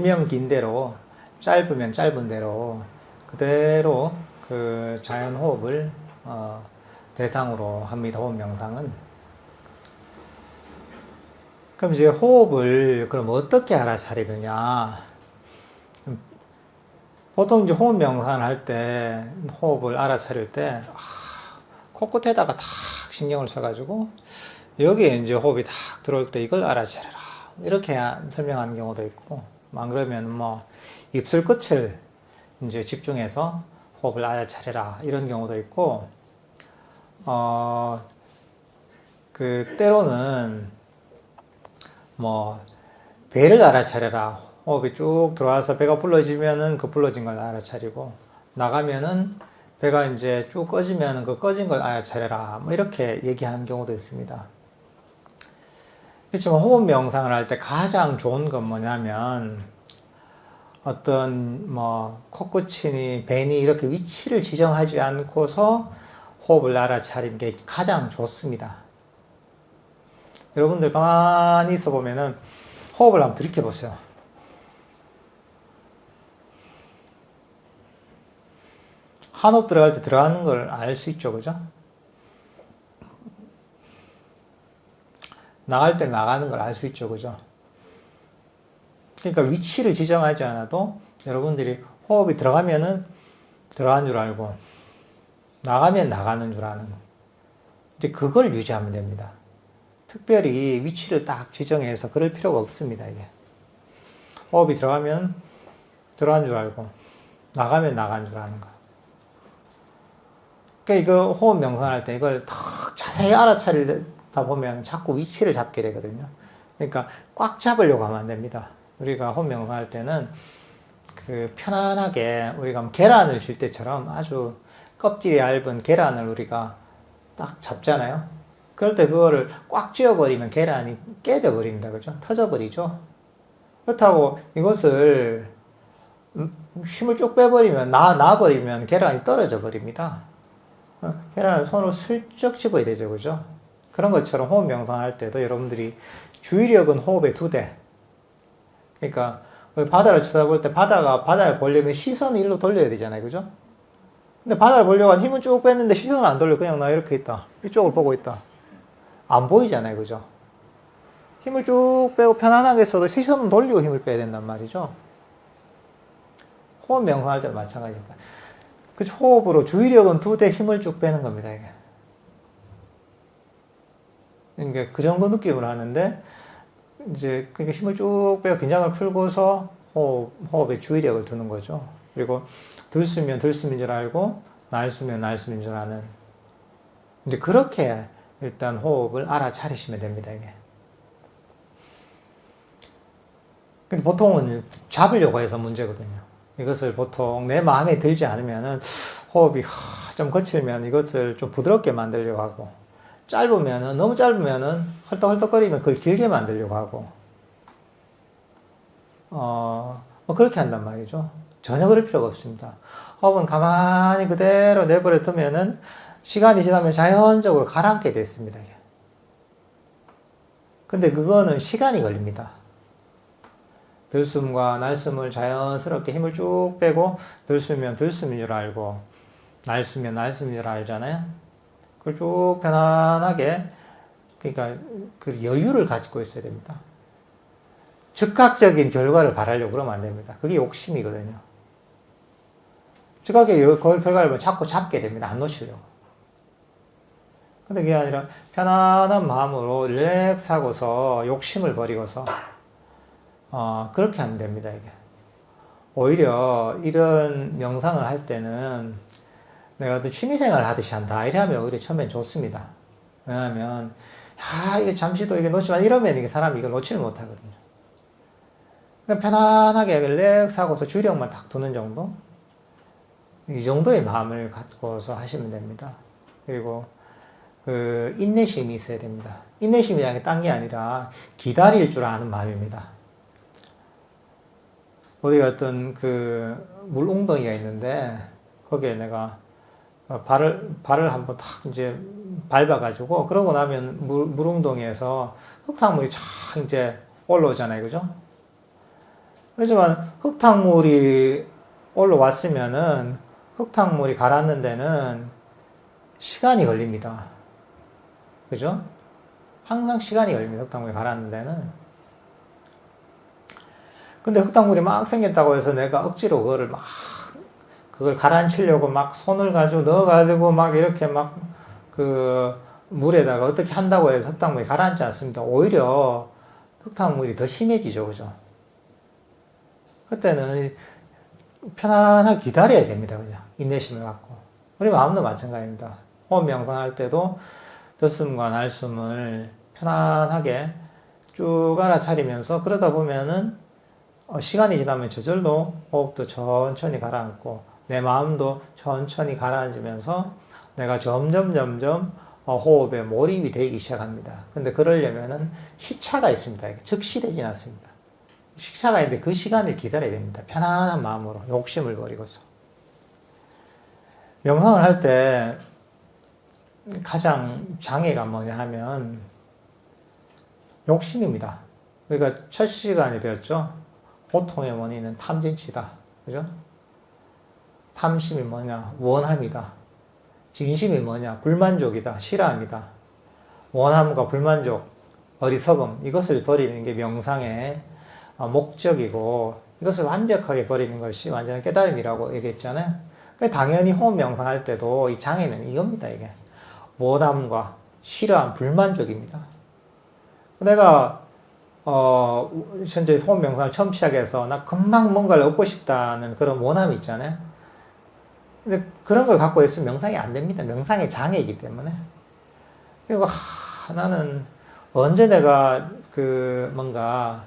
길면 긴 대로, 짧으면 짧은 대로 그대로 그 자연 호흡을 대상으로 합니다. 호흡 명상은. 그럼 이제 호흡을 그럼 어떻게 알아차리느냐? 보통 이제 호흡 명상을 할 때, 호흡을 알아차릴 때, 코끝에다가 탁 신경을 써가지고, 여기에 이제 호흡이 탁 들어올 때 이걸 알아차려라. 이렇게 설명하는 경우도 있고, 안 그러면 뭐, 입술 끝을 이제 집중해서 호흡을 알아차려라. 이런 경우도 있고, 때로는 뭐, 배를 알아차려라. 호흡이 쭉 들어와서 배가 불러지면은 그 불러진 걸 알아차리고, 나가면은 배가 이제 쭉 꺼지면은 그 꺼진 걸 알아차려라. 뭐 이렇게 얘기하는 경우도 있습니다. 그렇지만 호흡 명상을 할 때 가장 좋은 건 뭐냐면, 어떤 뭐 코끝이니 배니 이렇게 위치를 지정하지 않고서 호흡을 알아차리는 게 가장 좋습니다. 여러분들 가만히 있어 보면은 호흡을 한번 들이켜 보세요. 한 호흡 들어갈 때 들어가는 걸 알 수 있죠, 그죠? 나갈 때 나가는 걸 알 수 있죠, 그죠? 그러니까 위치를 지정하지 않아도 여러분들이 호흡이 들어가면은 들어간 줄 알고, 나가면 나가는 줄 아는. 이제 그걸 유지하면 됩니다. 특별히 위치를 딱 지정해서 그럴 필요가 없습니다, 이게. 호흡이 들어가면 들어간 줄 알고, 나가면 나간 줄 아는 거. 그러니까 이거 호흡 명상할 때 이걸 탁 자세히 알아차리다 보면 자꾸 위치를 잡게 되거든요. 그러니까 꽉 잡으려고 하면 안 됩니다. 우리가 호흡 명상할 때는 그 편안하게 우리가 계란을 줄 때처럼 아주 껍질이 얇은 계란을 우리가 딱 잡잖아요. 그럴 때 그거를 꽉 쥐어버리면 계란이 깨져버립니다. 그죠? 터져버리죠? 그렇다고 이것을 힘을 쭉 빼버리면, 놔버리면 계란이 떨어져 버립니다. 계란을 손으로 슬쩍 집어야 되죠. 그죠? 그런 것처럼 호흡 명상할 때도 여러분들이 주의력은 호흡의 2대. 그러니까 바다를 쳐다볼 때 바다를 보려면 시선을 일로 돌려야 되잖아요. 그죠? 근데 바다를 보려고 한 힘은 쭉 뺐는데 시선을 안 돌려. 그냥 나 이렇게 있다. 이쪽을 보고 있다. 안 보이잖아요. 그죠? 힘을 쭉 빼고 편안하게 써도 시선은 돌리고 힘을 빼야 된단 말이죠. 호흡 명상할 때도 마찬가지입니다. 그 호흡으로 주의력은 2대 힘을 쭉 빼는 겁니다. 이게. 그러니까 그 정도 느낌으로 하는데, 이제 그러니까 힘을 쭉 빼고 긴장을 풀고서 호흡에 주의력을 두는 거죠. 그리고 들쓰면 들숨인 줄 알고, 날쓰면 날숨인 줄 아는. 이제 그렇게 일단 호흡을 알아차리시면 됩니다, 이게. 근데 보통은 잡으려고 해서 문제거든요. 이것을 보통 내 마음에 들지 않으면은 호흡이 좀 거칠면 이것을 좀 부드럽게 만들려고 하고, 너무 짧으면은 헐떡헐떡거리면 그걸 길게 만들려고 하고, 뭐 그렇게 한단 말이죠. 전혀 그럴 필요가 없습니다. 호흡은 가만히 그대로 내버려 두면은 시간이 지나면 자연적으로 가라앉게 됐습니다. 근데 그거는 시간이 걸립니다. 들숨과 날숨을 자연스럽게 힘을 쭉 빼고, 들숨이면 들숨인 줄 알고, 날숨이면 날숨인 줄 알잖아요. 그걸 쭉 편안하게, 그러니까 그 여유를 가지고 있어야 됩니다. 즉각적인 결과를 바라려고 그러면 안 됩니다. 그게 욕심이거든요. 즉각적인 결과를 보면 자꾸 잡게 됩니다. 안 놓치려고. 근데 그게 아니라 편안한 마음으로 릴렉스 하고서 욕심을 버리고서 그렇게 하면 됩니다, 이게. 오히려 이런 명상을 할 때는 내가 어떤 취미생활 하듯이 한다. 이래 하면 오히려 처음엔 좋습니다. 왜냐하면, 이게 잠시도 이게 놓치면 이러면 이게 사람이 이걸 놓지를 못하거든요. 그러니까 편안하게 릴렉스 하고서 주의력만 딱 두는 정도? 이 정도의 마음을 갖고서 하시면 됩니다. 그리고 인내심이 있어야 됩니다. 인내심이라는 게 딴 게 아니라 기다릴 줄 아는 마음입니다. 어디 어떤 물웅덩이가 있는데, 거기에 내가 발을 한번 탁 이제 밟아가지고, 그러고 나면 물웅덩이에서 흙탕물이 쫙 이제 올라오잖아요. 그죠? 하지만 흙탕물이 올라왔으면은 흙탕물이 가라앉는 데는 시간이 걸립니다. 그죠? 항상 시간이 걸립니다. 흙탕물이 가라앉는 데는. 근데 흙탕물이 막 생겼다고 해서 내가 억지로 그걸 가라앉히려고 막 손을 가지고 넣어가지고 막 이렇게 막 그 물에다가 어떻게 한다고 해서 흙탕물이 가라앉지 않습니다. 오히려 흙탕물이 더 심해지죠. 그죠? 그때는 편안하게 기다려야 됩니다. 그냥 인내심을 갖고. 우리 마음도 마찬가지입니다. 호흡 명상할 때도 들숨과 날숨을 편안하게 쭉 알아차리면서 그러다 보면은 시간이 지나면 저절로 호흡도 천천히 가라앉고 내 마음도 천천히 가라앉으면서 내가 점점 호흡에 몰입이 되기 시작합니다. 근데 그러려면은 시차가 있습니다. 즉시 되진 않습니다. 시차가 있는데 그 시간을 기다려야 됩니다. 편안한 마음으로 욕심을 버리고서. 명상을 할 때 가장 장애가 뭐냐 하면 욕심입니다. 그러니까 첫 시간에 배웠죠. 고통의 원인은 탐진치다. 그죠? 탐심이 뭐냐? 원함이다. 진심이 뭐냐? 불만족이다. 싫어합니다. 원함과 불만족, 어리석음, 이것을 버리는 게 명상의 목적이고, 이것을 완벽하게 버리는 것이 완전한 깨달음이라고 얘기했잖아요. 당연히 호흡 명상할 때도 이 장애는 이겁니다, 이게. 원함과 싫어함, 불만족입니다. 내가, 현재 호흡 명상을 처음 시작해서, 나 금방 뭔가를 얻고 싶다는 그런 원함이 있잖아요. 근데 그런 걸 갖고 있으면 명상이 안 됩니다. 명상의 장애이기 때문에. 그리고, 나는 언제 내가 뭔가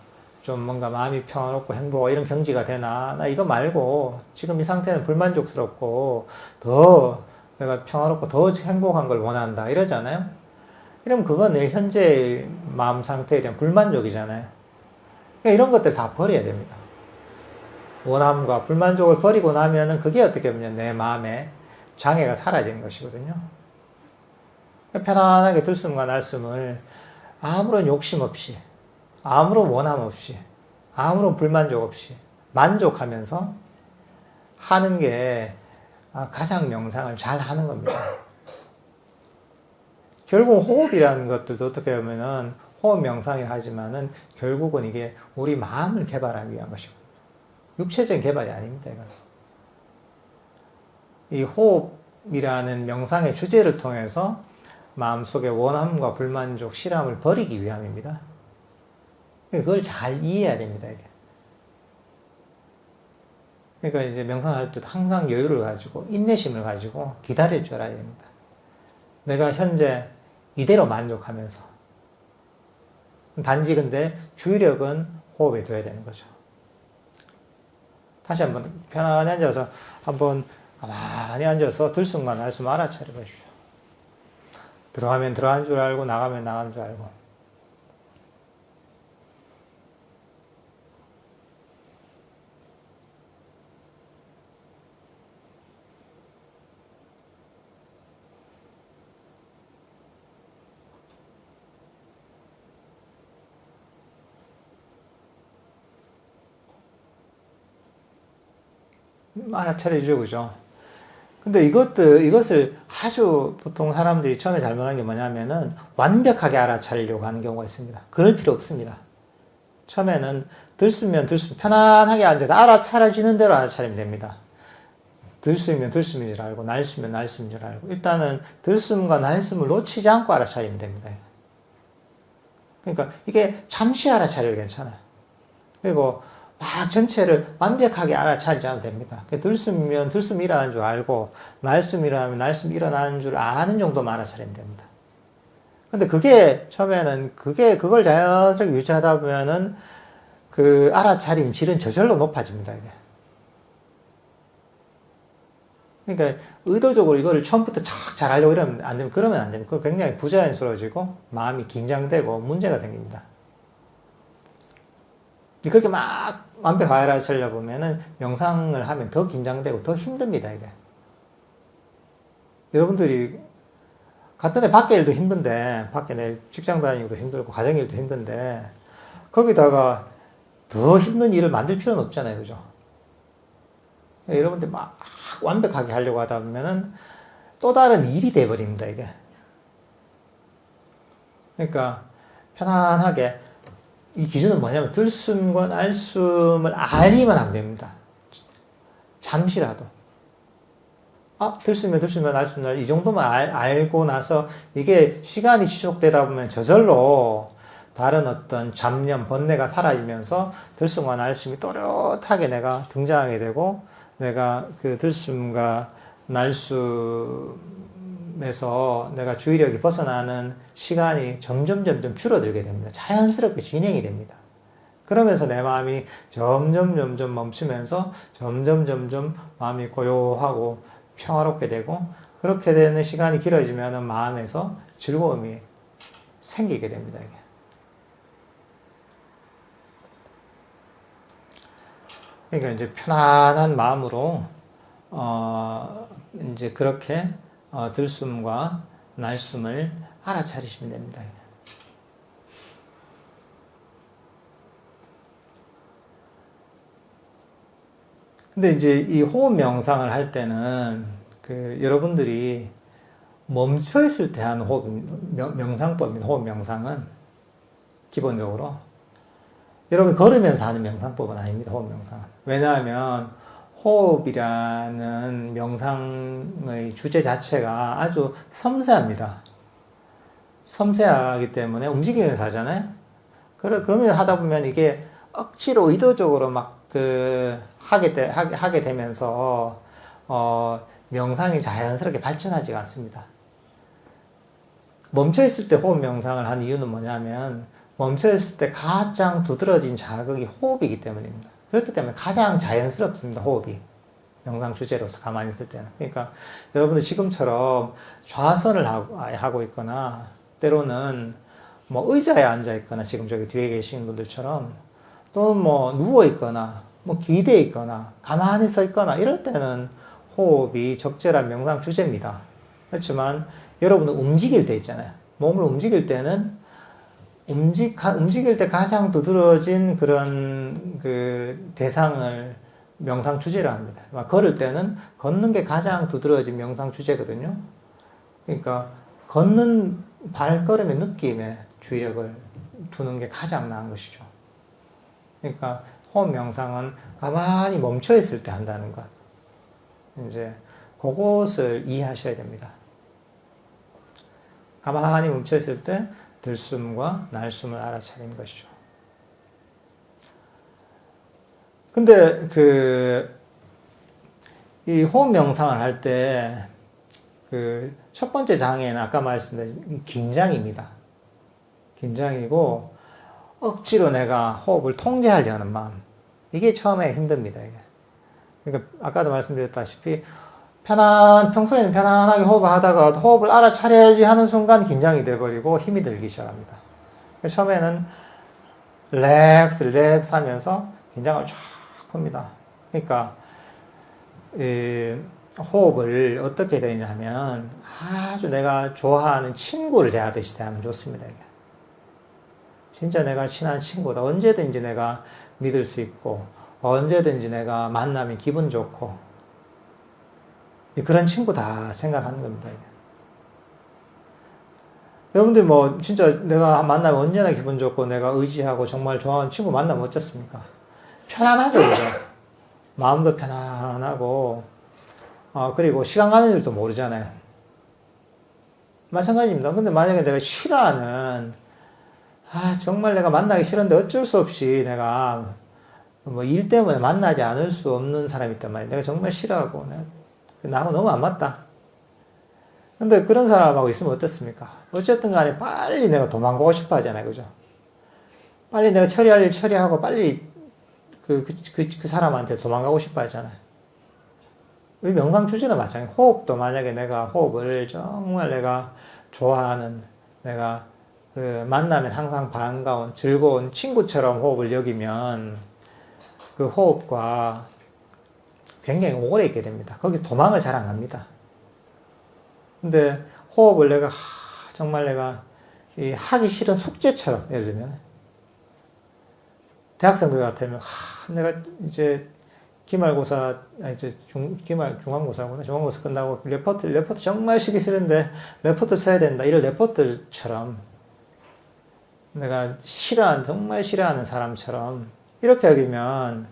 마음이 평화롭고 행복하고 이런 경지가 되나? 나 이거 말고 지금 이 상태는 불만족스럽고 더 내가 평화롭고 더 행복한 걸 원한다. 이러잖아요. 이러면 그건 내 현재 마음 상태에 대한 불만족이잖아요. 그러니까 이런 것들 다 버려야 됩니다. 원함과 불만족을 버리고 나면은 그게 어떻게 보면 내 마음에 장애가 사라지는 것이거든요. 편안하게 들숨과 날숨을 아무런 욕심 없이, 아무런 원함 없이, 아무런 불만족 없이 만족하면서 하는 게 가장 명상을 잘 하는 겁니다. 결국 호흡이라는 것들도 어떻게 보면은 호흡 명상이라 하지만은 결국은 이게 우리 마음을 개발하기 위한 것이고 육체적인 개발이 아닙니다. 이건. 이 호흡이라는 명상의 주제를 통해서 마음속의 원함과 불만족, 실함을 버리기 위함입니다. 그걸 잘 이해해야 됩니다. 이게. 그러니까 이제 명상할 때 항상 여유를 가지고 인내심을 가지고 기다릴 줄 알아야 됩니다. 내가 현재 이대로 만족하면서 단지 근데 주의력은 호흡에 둬야 되는 거죠. 다시 한번 편안히 앉아서 한번 가만히 앉아서 들숨과 날숨 알아차려 보십시오. 들어가면 들어간 줄 알고 나가면 나가는 줄 알고. 알아차려주죠, 그죠? 근데 이것을 아주 보통 사람들이 처음에 잘못한 게 뭐냐면은 완벽하게 알아차리려고 하는 경우가 있습니다. 그럴 필요 없습니다. 처음에는 들숨이면 들숨, 편안하게 앉아서 알아차려지는 대로 알아차리면 됩니다. 들숨이면 들숨인 줄 알고, 날숨이면 날숨인 줄 알고, 일단은 들숨과 날숨을 놓치지 않고 알아차리면 됩니다. 그러니까 이게 잠시 알아차려도 괜찮아요. 그리고 막 전체를 완벽하게 알아차리지 않아도 됩니다. 들숨이면 들숨이 일어나는 줄 알고, 날숨이 일어나면 날숨이 일어나는 줄 아는 정도만 알아차리면 됩니다. 근데 처음에는 그걸 자연스럽게 유지하다 보면은 그 알아차린 질은 저절로 높아집니다, 이게. 그러니까 의도적으로 이거를 처음부터 착 잘하려고 이러면 안 되면, 그러면 안 됩니다. 그거 굉장히 부자연스러워지고 마음이 긴장되고 문제가 생깁니다. 그렇게 막 완벽하게 알아차리려 보면은 명상을 하면 더 긴장되고 더 힘듭니다, 이게. 여러분들이 갔던 데 밖에 일도 힘든데, 밖에 내 직장 다니기도 힘들고 가정 일도 힘든데, 거기다가 더 힘든 일을 만들 필요는 없잖아요. 그죠? 여러분들 막 완벽하게 하려고 하다 보면은 또 다른 일이 돼버립니다, 이게. 그러니까 편안하게 이 기준은 뭐냐면 들숨과 날숨을 알기만 하면 됩니다. 잠시라도. 들숨이면 날숨 이 정도만 알고 나서 이게 시간이 지속되다 보면 저절로 다른 어떤 잡념, 번뇌가 사라지면서 들숨과 날숨이 또렷하게 내가 등장하게 되고 내가 그 들숨과 날숨에서 내가 주의력이 벗어나는 시간이 점점 줄어들게 됩니다. 자연스럽게 진행이 됩니다. 그러면서 내 마음이 점점 멈추면서 점점 마음이 고요하고 평화롭게 되고 그렇게 되는 시간이 길어지면 마음에서 즐거움이 생기게 됩니다. 이게. 그러니까 이제 편안한 마음으로 이제 그렇게 들숨과 날숨을 알아차리시면 됩니다. 근데 이제 이 호흡 명상을 할 때는 여러분들이 멈춰 있을 때 하는 호흡 명상법입니다. 호흡 명상은 기본적으로 여러분 걸으면서 하는 명상법은 아닙니다. 호흡 명상은. 왜냐하면 호흡이라는 명상의 주제 자체가 아주 섬세합니다. 섬세하기 때문에 움직이면서 하잖아요. 그러면 하다 보면 이게 억지로 의도적으로 막 하게 되면서 명상이 자연스럽게 발전하지가 않습니다. 멈춰 있을 때 호흡 명상을 하는 이유는 뭐냐면 멈춰 있을 때 가장 두드러진 자극이 호흡이기 때문입니다. 그렇기 때문에 가장 자연스럽습니다. 호흡이. 명상 주제로서 가만히 있을 때는. 그러니까 여러분들 지금처럼 좌선을 하고 있거나 때로는 뭐 의자에 앉아 있거나 지금 저기 뒤에 계신 분들처럼 또는 뭐 누워 있거나 뭐 기대에 있거나 가만히 서 있거나 이럴 때는 호흡이 적절한 명상 주제입니다. 그렇지만 여러분은 움직일 때 있잖아요. 몸을 움직일 때는 움직일 때 가장 두드러진 그런 대상을 명상 주제로 합니다. 걸을 때는 걷는 게 가장 두드러진 명상 주제거든요. 그러니까 걷는 발걸음의 느낌에 주의력을 두는 게 가장 나은 것이죠. 그러니까 호흡 명상은 가만히 멈춰 있을 때 한다는 것. 이제 그것을 이해하셔야 됩니다. 가만히 멈춰 있을 때 들숨과 날숨을 알아차리는 것이죠. 근데 이 호흡 명상을 할 때 첫 번째 장애는 아까 말씀드린 긴장입니다. 긴장이고 억지로 내가 호흡을 통제하려는 마음. 이게 처음에 힘듭니다. 이게. 그러니까 아까도 말씀드렸다시피 평소에는 편안하게 호흡을 하다가 호흡을 알아차려야지 하는 순간 긴장이 돼버리고 힘이 들기 시작합니다. 처음에는 릴렉스 하면서 긴장을 쫙 풉니다. 그러니까 호흡을 어떻게 되냐면 아주 내가 좋아하는 친구를 대하듯이 대하면 좋습니다. 이게. 진짜 내가 친한 친구다. 언제든지 내가 믿을 수 있고 언제든지 내가 만나면 기분 좋고 그런 친구다 생각하는 겁니다. 여러분들 뭐 진짜 내가 만나면 언제나 기분 좋고 내가 의지하고 정말 좋아하는 친구 만나면 어떻습니까? 편안하죠. 그죠? 마음도 편안하고 그리고 시간 가는 줄도 모르잖아요. 마찬가지입니다. 근데 만약에 내가 싫어하는 정말 내가 만나기 싫은데 어쩔 수 없이 내가 뭐 일 때문에 만나지 않을 수 없는 사람이 있단 말이에요. 내가 정말 싫어하고 나하고 너무 안 맞다. 근데 그런 사람하고 있으면 어떻습니까? 어쨌든 간에 빨리 내가 도망가고 싶어 하잖아요. 그죠? 빨리 내가 처리할 일 처리하고 빨리 그 사람한테 도망가고 싶어 하잖아요. 우리 명상 주제도 마찬가지예요. 호흡도 만약에 내가 호흡을 정말 내가 좋아하는 내가 만나면 항상 반가운 즐거운 친구처럼 호흡을 여기면 그 호흡과 굉장히 오래 있게 됩니다. 거기 도망을 잘 안 갑니다. 근데 호흡을 내가 정말 내가 하기 싫은 숙제처럼 예를 들면 대학생들 같으면, 내가 이제 기말고사, 이제 중간고사구나. 중간고사 끝나고 레포트 정말 쓰기 싫은데, 레포트 써야 된다. 이런 레포트처럼, 내가 정말 싫어하는 사람처럼, 이렇게 여기면,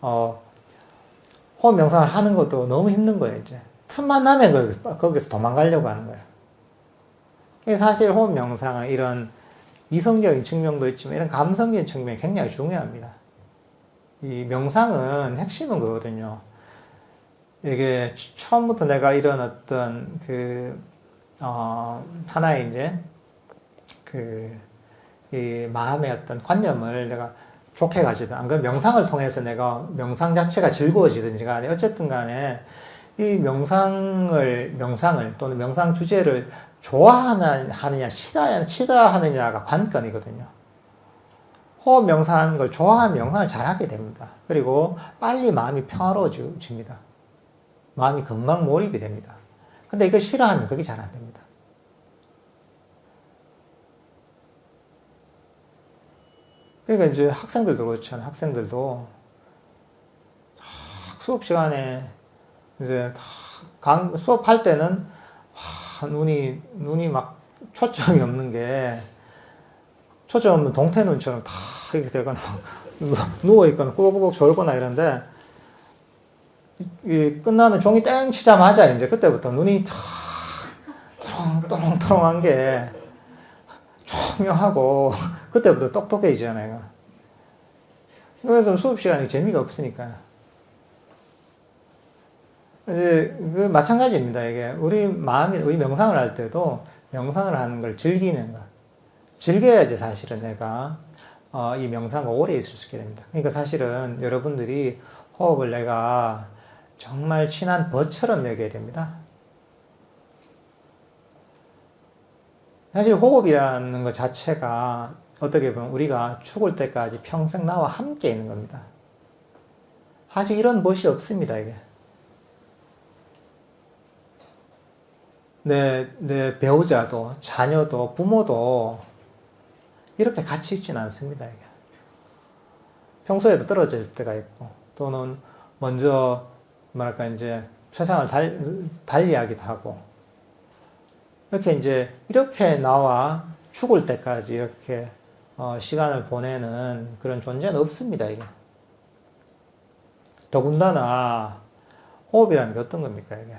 호흡 명상을 하는 것도 너무 힘든 거예요, 이제. 틈만 나면 거기서 도망가려고 하는 거예요. 사실 호흡 명상은 이런 이성적인 측면도 있지만 이런 감성적인 측면이 굉장히 중요합니다. 이 명상은 핵심은 그거거든요. 이게 처음부터 내가 이런 어떤 하나의 이제 이 마음의 어떤 관념을 내가 좋게 가지든, 안 그러면 명상을 통해서 내가 명상 자체가 즐거워지든지 간에, 어쨌든 간에 이 명상을 또는 명상 주제를 좋아하느냐, 싫어하느냐가 관건이거든요. 호흡 명상하는 걸 좋아하면 명상을 잘하게 됩니다. 그리고 빨리 마음이 평화로워집니다. 마음이 금방 몰입이 됩니다. 근데 이걸 싫어하면 그게 잘 안 됩니다. 그러니까 이제 학생들도 그렇잖아요. 학생들도 수업 시간에 이제 수업할 때는 눈이 막 초점이 없는 게, 초점 없는 동태 눈처럼 다 이렇게 되거나 누워있거나 꾸벅꾸벅 졸거나 이런데, 이 끝나는 종이 땡 치자마자 이제 그때부터 눈이 또롱또롱한 게 초명하고 그때부터 똑똑해지잖아요. 그래서 수업 시간이 재미가 없으니까. 이제 마찬가지입니다. 이게 우리 명상을 할 때도 명상을 하는 걸 즐기는 것. 즐겨야지 사실은 내가 이 명상과 오래 있을 수 있게 됩니다. 그러니까 사실은 여러분들이 호흡을 내가 정말 친한 벗처럼 여겨야 됩니다. 사실 호흡이라는 것 자체가 어떻게 보면 우리가 죽을 때까지 평생 나와 함께 있는 겁니다. 사실 이런 멋이 없습니다, 이게. 내 배우자도, 자녀도, 부모도 이렇게 같이 있지는 않습니다, 이게. 평소에도 떨어질 때가 있고, 또는 먼저, 이제 세상을 달리하기도 하고, 이렇게 나와 죽을 때까지 이렇게 시간을 보내는 그런 존재는 없습니다, 이게. 더군다나 호흡이라는 게 어떤 겁니까, 이게?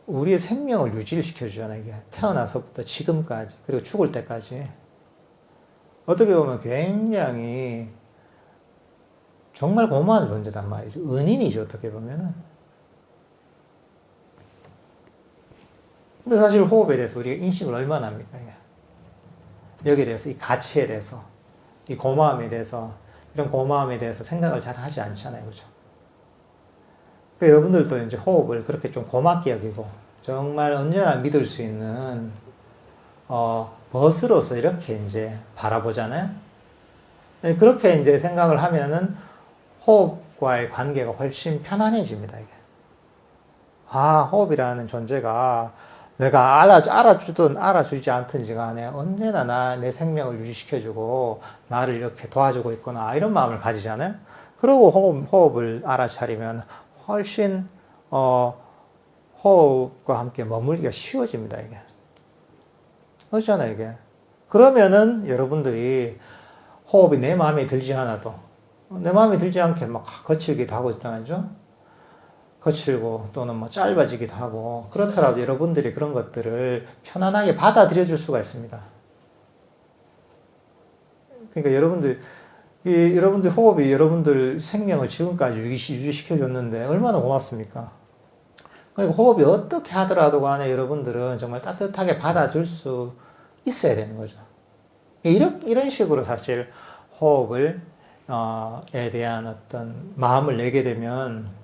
우리의 생명을 유지를 시켜주잖아요, 이게. 태어나서부터 지금까지, 그리고 죽을 때까지. 어떻게 보면 굉장히 정말 고마운 존재단 말이죠. 은인이죠, 어떻게 보면은. 근데 사실 호흡에 대해서 우리가 인식을 얼마나 합니까, 이게? 여기에 대해서, 이 가치에 대해서, 이 고마움에 대해서, 이런 고마움에 대해서 생각을 잘 하지 않잖아요, 그죠? 여러분들도 이제 호흡을 그렇게 좀 고맙게 여기고, 정말 언제나 믿을 수 있는, 벗으로서 이렇게 이제 바라보잖아요? 그렇게 이제 생각을 하면은 호흡과의 관계가 훨씬 편안해집니다, 이게. 호흡이라는 존재가 내가 알아주든 알아주지 않든지 간에 언제나 내 생명을 유지시켜주고 나를 이렇게 도와주고 있구나, 이런 마음을 가지잖아요? 그리고 호흡을 알아차리면 훨씬, 호흡과 함께 머물기가 쉬워집니다, 이게. 그렇잖아요, 이게. 그러면은 여러분들이 호흡이 내 마음에 들지 않아도, 내 마음에 들지 않게 막 거칠기도 하고 있잖아요. 거칠고 또는 짧아지기도 하고, 그렇더라도 여러분들이 그런 것들을 편안하게 받아들여 줄 수가 있습니다. 그러니까 여러분들 호흡이 여러분들 생명을 지금까지 유지시켜 줬는데 얼마나 고맙습니까? 그러니까 호흡이 어떻게 하더라도 간에 여러분들은 정말 따뜻하게 받아줄 수 있어야 되는 거죠. 이런 식으로 사실 호흡을, 에 대한 어떤 마음을 내게 되면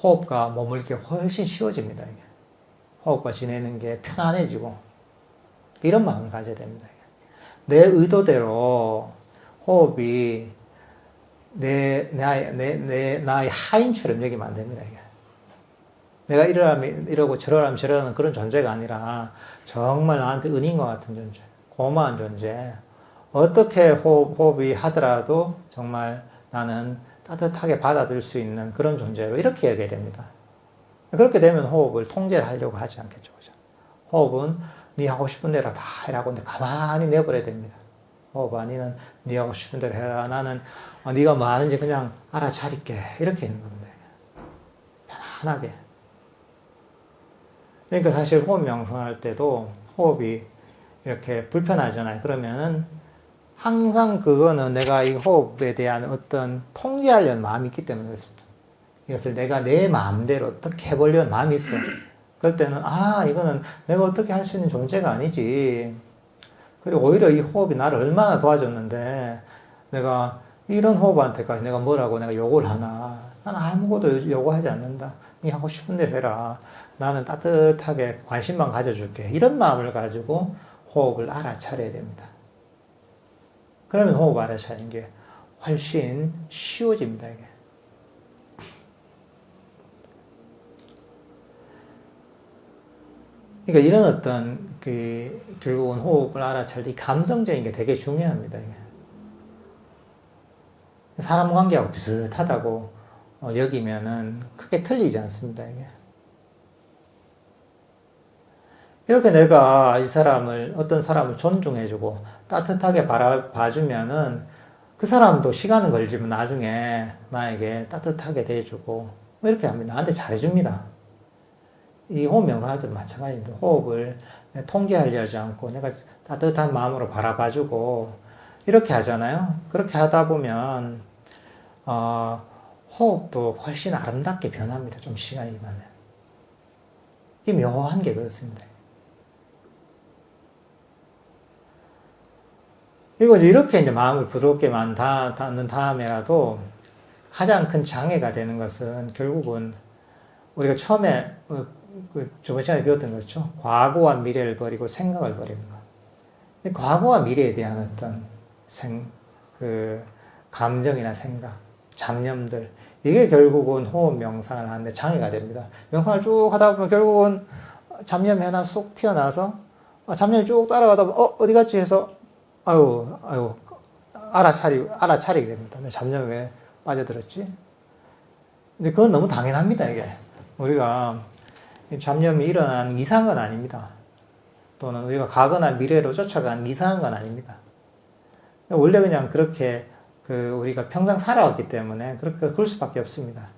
호흡과 머물기가 훨씬 쉬워집니다, 이게. 호흡과 지내는 게 편안해지고, 이런 마음을 가져야 됩니다, 이게. 내 의도대로 호흡이 나의 하인처럼 여기면 안 됩니다, 이게. 내가 이러고 저러라면 저러는 그런 존재가 아니라 정말 나한테 은인과 같은 존재, 고마운 존재, 어떻게 호흡이 하더라도 정말 나는 따뜻하게 받아들일 수 있는 그런 존재로 이렇게 얘기해야 됩니다. 그렇게 되면 호흡을 통제를 하려고 하지 않겠죠. 그죠? 호흡은 네 하고 싶은 대로 다 해라고 근데 가만히 내버려야 됩니다. 호흡 아니는 네 하고 싶은 대로 해라. 나는 네가 뭐 하는지 그냥 알아차릴게. 이렇게 있는 겁니다. 편안하게. 그러니까 사실 호흡 명상할 때도 호흡이 이렇게 불편하잖아요. 그러면은 항상 그거는 내가 이 호흡에 대한 어떤 통제하려는 마음이 있기 때문에 그렇습니다. 이것을 내가 내 마음대로 어떻게 해보려는 마음이 있어요. 그럴 때는 이거는 내가 어떻게 할 수 있는 존재가 아니지. 그리고 오히려 이 호흡이 나를 얼마나 도와줬는데 내가 이런 호흡한테까지 내가 뭐라고 내가 욕을 하나. 나는 아무것도 요구하지 않는다. 네 하고 싶은 대로 해라. 나는 따뜻하게 관심만 가져줄게. 이런 마음을 가지고 호흡을 알아차려야 됩니다. 그러면 호흡 알아차리는 게 훨씬 쉬워집니다, 이게. 그러니까 이런 어떤 결국은 호흡을 알아차릴 때 감성적인 게 되게 중요합니다, 이게. 사람 관계하고 비슷하다고 여기면은 크게 틀리지 않습니다, 이게. 이렇게 내가 어떤 사람을 존중해주고 따뜻하게 봐주면은 그 사람도 시간은 걸리지만 나중에 나에게 따뜻하게 대해주고 이렇게 합니다. 나한테 잘해줍니다. 이 호흡 명상할 때도 마찬가지입니다. 호흡을 통제하려지 않고 내가 따뜻한 마음으로 바라봐주고 이렇게 하잖아요. 그렇게 하다 보면 호흡도 훨씬 아름답게 변합니다. 좀 시간이 지나면. 이게 묘한 게 그렇습니다. 그리고 이렇게 이제 마음을 부드럽게 닫는 다음에라도 가장 큰 장애가 되는 것은 결국은 우리가 처음에 저번 시간에 배웠던 거죠. 과거와 미래를 버리고 생각을 버리는 것. 과거와 미래에 대한 어떤 감정이나 생각, 잡념들, 이게 결국은 호흡 명상을 하는데 장애가 됩니다. 명상을 쭉 하다 보면 결국은 잡념이 하나 쏙 튀어나와서 잡념이 쭉 따라가다 보면 어디 갔지 해서 아유 알아차리게 됩니다. 내 잡념에 왜 빠져들었지? 근데 그건 너무 당연합니다, 이게. 우리가 잡념이 일어난 이상은 아닙니다. 또는 우리가 가거나 미래로 쫓아간 이상한 건 아닙니다. 원래 그냥 그렇게 우리가 평생 살아왔기 때문에 그럴 수밖에 없습니다.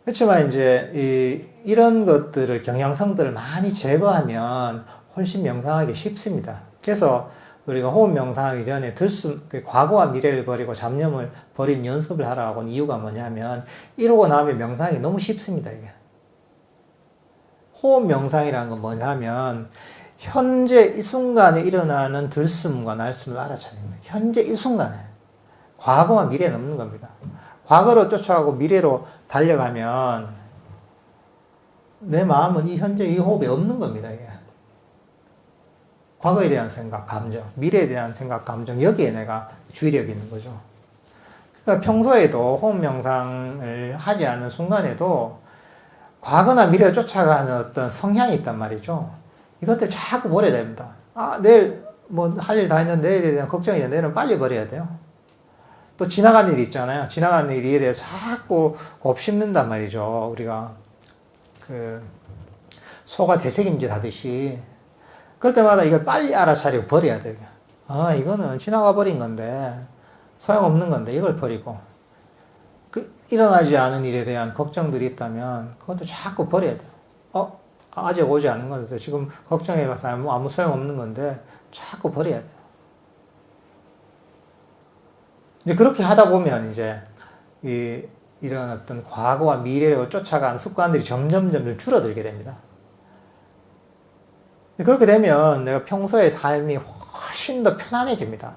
그렇지만 이제 이런 것들을 경향성들을 많이 제거하면 훨씬 명상하기 쉽습니다. 그래서 우리가 호흡 명상하기 전에 과거와 미래를 버리고 잡념을 버린 연습을 하라고 하는 이유가 뭐냐면 이러고 나면 명상이 너무 쉽습니다, 이게. 호흡 명상이라는 건 뭐냐면 현재 이 순간에 일어나는 들숨과 날숨을 알아차립니다. 현재 이 순간에. 과거와 미래는 없는 겁니다. 과거로 쫓아가고 미래로 달려가면 내 마음은 현재 이 호흡에 없는 겁니다, 이게. 과거에 대한 생각, 감정, 미래에 대한 생각, 감정, 여기에 내가 주의력이 있는 거죠. 그러니까 평소에도 호흡 명상을 하지 않는 순간에도 과거나 미래를 쫓아가는 어떤 성향이 있단 말이죠. 이것들 자꾸 버려야 됩니다. 내일 할 일 다 했는데 내일에 대한 걱정이 있는데 내일은 빨리 버려야 돼요. 또 지나간 일이 있잖아요. 지나간 일에 대해서 자꾸 곱씹는단 말이죠. 우리가 소가 되새김질 하듯이 그럴 때마다 이걸 빨리 알아차리고 버려야 돼요. 이거는 지나가 버린 건데, 소용없는 건데, 이걸 버리고. 일어나지 않은 일에 대한 걱정들이 있다면, 그것도 자꾸 버려야 돼요. 아직 오지 않은 건데, 지금 걱정해봐서 아무 소용없는 건데, 자꾸 버려야 돼요. 이제 그렇게 하다 보면, 이제, 이런 어떤 과거와 미래로 쫓아가는 습관들이 점점 줄어들게 됩니다. 그렇게 되면 내가 평소의 삶이 훨씬 더 편안해집니다.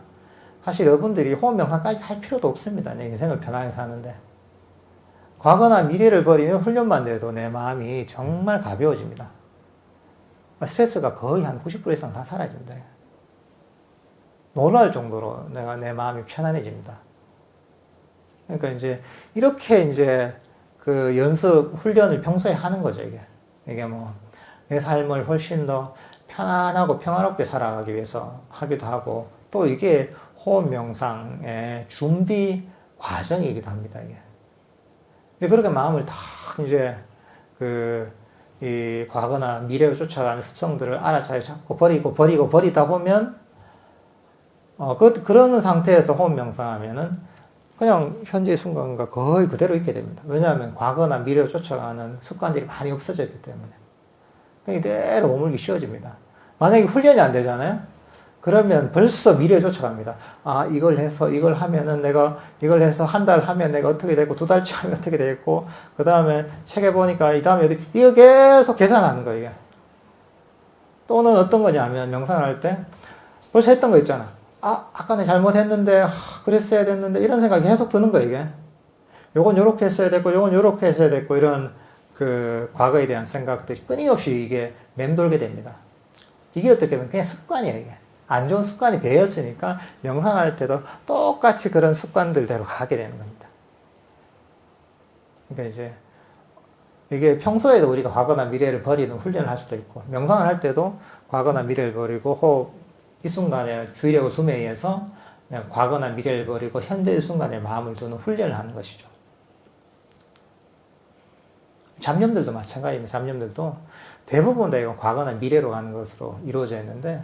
사실 여러분들이 호흡 명상까지 할 필요도 없습니다. 내 인생을 편하게 사는데. 과거나 미래를 버리는 훈련만 돼도 내 마음이 정말 가벼워집니다. 스트레스가 거의 한 90% 이상 다 사라집니다. 놀랄 정도로 내 마음이 편안해집니다. 그러니까 이렇게 연습, 훈련을 평소에 하는 거죠, 이게. 이게 내 삶을 훨씬 더 편안하고 평화롭게 살아가기 위해서 하기도 하고 또 이게 호흡 명상의 준비 과정이기도 합니다, 이게. 그렇게 마음을 다 이제 이 과거나 미래로 쫓아가는 습성들을 알아차려 잡고 버리다 보면, 그런 상태에서 호흡 명상하면은 그냥 현재 순간과 거의 그대로 있게 됩니다. 왜냐하면 과거나 미래로 쫓아가는 습관들이 많이 없어졌기 때문에. 이대로 머물기 쉬워집니다. 만약에 훈련이 안 되잖아요? 그러면 벌써 미래에 쫓아갑니다. 아, 이걸 해서, 이걸 하면은 내가, 이걸 해서 한 달 하면 내가 어떻게 되고, 두 달치 하면 어떻게 되고, 그 다음에 책에 보니까 이 다음에 어디, 이거 계속 계산하는 거예요, 이게. 또는 어떤 거냐면, 명상을 할 때, 벌써 했던 거 있잖아. 아, 아까 내가 잘못했는데, 그랬어야 됐는데, 이런 생각이 계속 드는 거예요, 이게. 요건 요렇게 했어야 됐고, 요건 요렇게 했어야 됐고, 이런 과거에 대한 생각들이 끊임없이 이게 맴돌게 됩니다. 이게 어떻게 보면 그냥 습관이에요, 이게. 안 좋은 습관이 배었으니까 명상할 때도 똑같이 그런 습관들대로 가게 되는 겁니다. 그러니까 이제 이게 평소에도 우리가 과거나 미래를 버리는 훈련을 할 수도 있고, 명상을 할 때도 과거나 미래를 버리고 호흡 이 순간에 주의력을 둠에 의해서 그냥 과거나 미래를 버리고 현재 이 순간에 마음을 두는 훈련을 하는 것이죠. 잡념들도 마찬가지입니다. 잡념들도 대부분 다 이건 과거나 미래로 가는 것으로 이루어져 있는데,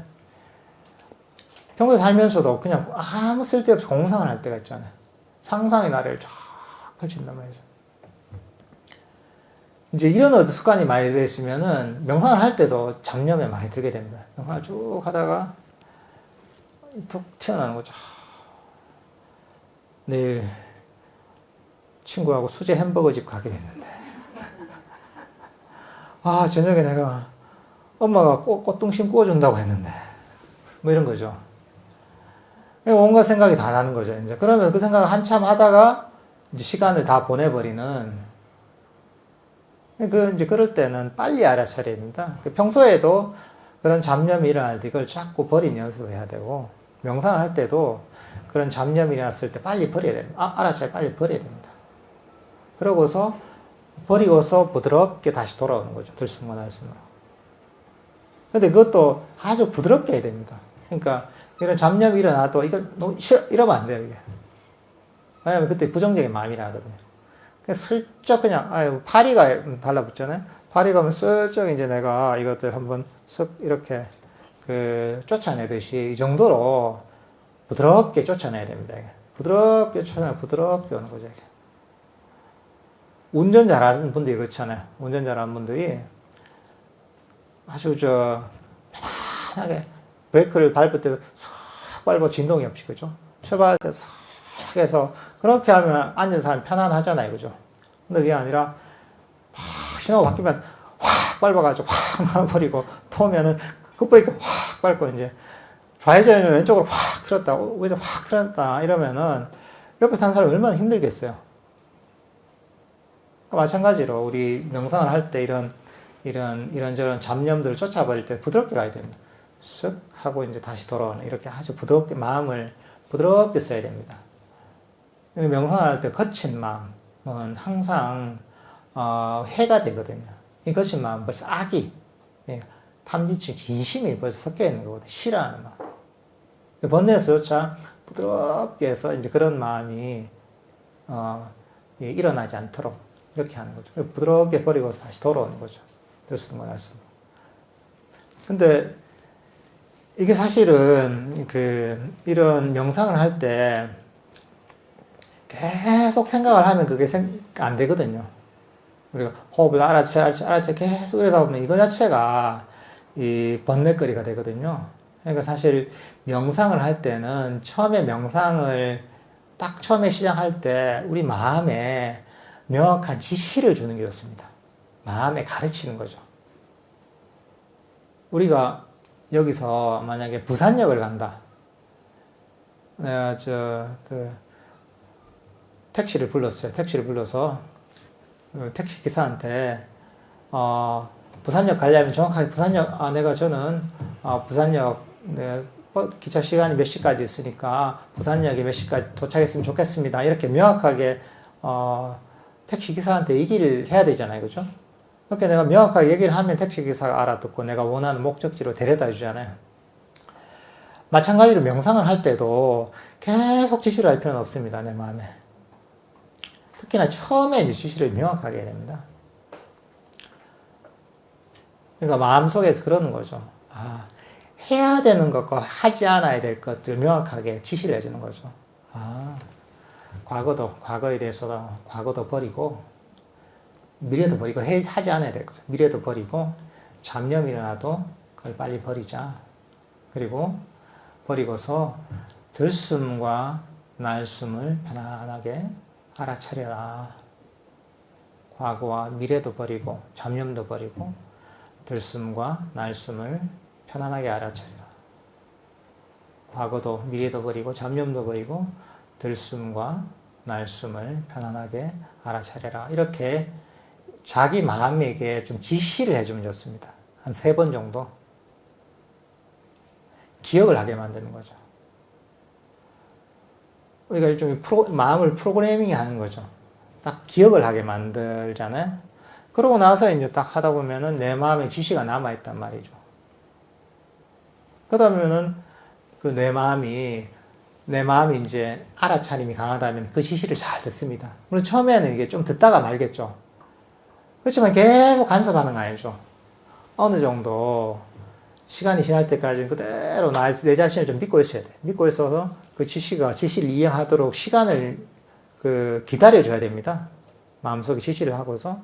평소에 살면서도 그냥 아무 쓸데없이 공상을 할 때가 있잖아요. 상상의 나래를 쫙 펼친단 말이죠. 이제 이런 어떤 습관이 많이 되어 있으면은 명상을 할 때도 잡념에 많이 들게 됩니다. 명상을 쭉 하다가 툭 튀어나오는 거죠. 내일 친구하고 수제 햄버거 집 가기로 했는데, 아, 저녁에 내가 엄마가 꽃등심 구워준다고 했는데, 뭐 이런 거죠. 온갖 생각이 다 나는 거죠, 이제. 그러면 그 생각을 한참 하다가, 이제 시간을 다 보내버리는, 이제 그럴 때는 빨리 알아차려야 됩니다. 평소에도 그런 잡념이 일어날 때 이걸 자꾸 버리는 연습을 해야 되고, 명상을 할 때도 그런 잡념이 일어났을 때 빨리 버려야 됩니다. 알아차려 빨리 버려야 됩니다. 그러고서, 버리고서 부드럽게 다시 돌아오는 거죠. 들숨과 날숨으로. 근데 그것도 아주 부드럽게 해야 됩니다. 그러니까, 이런 잡념이 일어나도, 이거 너무 싫어, 이러면 안 돼요, 이게. 왜냐면 그때 부정적인 마음이 나거든요. 그냥 슬쩍 그냥, 파리가 달라붙잖아요? 파리가 하면 슬쩍 이제 내가 이것들 한번 쓱 이렇게 쫓아내듯이 이 정도로 부드럽게 쫓아내야 됩니다, 이게. 부드럽게 부드럽게 오는 거죠, 이게. 운전 잘하는 분들이 그렇잖아요. 운전 잘하는 분들이 아주 편안하게 브레이크를 밟을 때도 싹 밟아 진동이 없이, 그죠? 출발할 때 싹 해서, 그렇게 하면 앉은 사람이 편안하잖아요, 그죠? 근데 그게 아니라, 확 신호가 바뀌면 확 밟아가지고 확 막아버리고, 토면은 급브레이크 확 밟고, 이제 좌회전이면 왼쪽으로 확 틀었다, 우회전 확 틀었다, 이러면은 옆에 타는 사람이 얼마나 힘들겠어요. 그러니까 마찬가지로 우리 명상을 할 때 이런저런 잡념들을 쫓아버릴 때 부드럽게 가야 됩니다. 쓱 하고 이제 다시 돌아오는, 이렇게 아주 부드럽게 마음을 부드럽게 써야 됩니다. 명상을 할 때 거친 마음은 항상 해가 되거든요. 이 거친 마음은 벌써 악이, 탐진치, 진심이 벌써 섞여 있는 거거든요. 싫어하는 마음. 번뇌에서조차 부드럽게 해서 이제 그런 마음이 일어나지 않도록 이렇게 하는 거죠. 부드럽게 버리고 다시 돌아오는 거죠. 들숨과 날숨으로. 근데 이게 사실은 이런 명상을 할 때 계속 생각을 하면 그게 안 되거든요. 우리가 호흡을 알아채 계속 이러다 보면 이거 자체가 이 번뇌거리가 되거든요. 그러니까 사실 명상을 할 때는 처음에 시작할 때 우리 마음에 명확한 지시를 주는 게 좋습니다. 마음에 가르치는 거죠. 우리가 여기서 만약에 부산역을 간다. 내가 택시를 불렀어요. 택시를 불러서 택시 기사한테 부산역 가려면 정확하게 저는 부산역 기차 시간이 몇 시까지 있으니까 부산역에 몇 시까지 도착했으면 좋겠습니다. 이렇게 명확하게 택시 기사한테 얘기를 해야 되잖아요, 그죠? 그렇게 내가 명확하게 얘기를 하면 택시 기사가 알아듣고 내가 원하는 목적지로 데려다 주잖아요. 마찬가지로 명상을 할 때도 계속 지시를 할 필요는 없습니다. 내 마음에. 특히나 처음에 이제 지시를 명확하게 해야 됩니다. 그러니까 마음속에서 그러는 거죠. 아, 해야 되는 것과 하지 않아야 될 것들 명확하게 지시를 해주는 거죠. 아, 과거에 대해서도 과거도 버리고, 미래도 버리고, 하지 않아야 될 거죠. 미래도 버리고, 잡념이 일어나도 그걸 빨리 버리자. 그리고 버리고서 들숨과 날숨을 편안하게 알아차려라. 과거와 미래도 버리고, 잡념도 버리고, 들숨과 날숨을 편안하게 알아차려라. 과거도 미래도 버리고, 잡념도 버리고, 들숨과 날숨을 편안하게 알아차려라. 이렇게 자기 마음에게 좀 지시를 해주면 좋습니다. 한 3번 정도. 기억을 하게 만드는 거죠. 우리가 일종의 마음을 프로그래밍 하는 거죠. 딱 기억을 하게 만들잖아요. 그러고 나서 이제 딱 하다 보면은 내 마음에 지시가 남아있단 말이죠. 그러다 보면은 내 마음이 이제 알아차림이 강하다면 그 지시를 잘 듣습니다. 물론 처음에는 이게 좀 듣다가 말겠죠. 그렇지만 계속 간섭하는 거 아니죠. 어느 정도 시간이 지날 때까지 그대로 내 자신을 좀 믿고 있어야 돼. 믿고 있어서 그 지시를 이해하도록 시간을 기다려줘야 됩니다. 마음속에 지시를 하고서,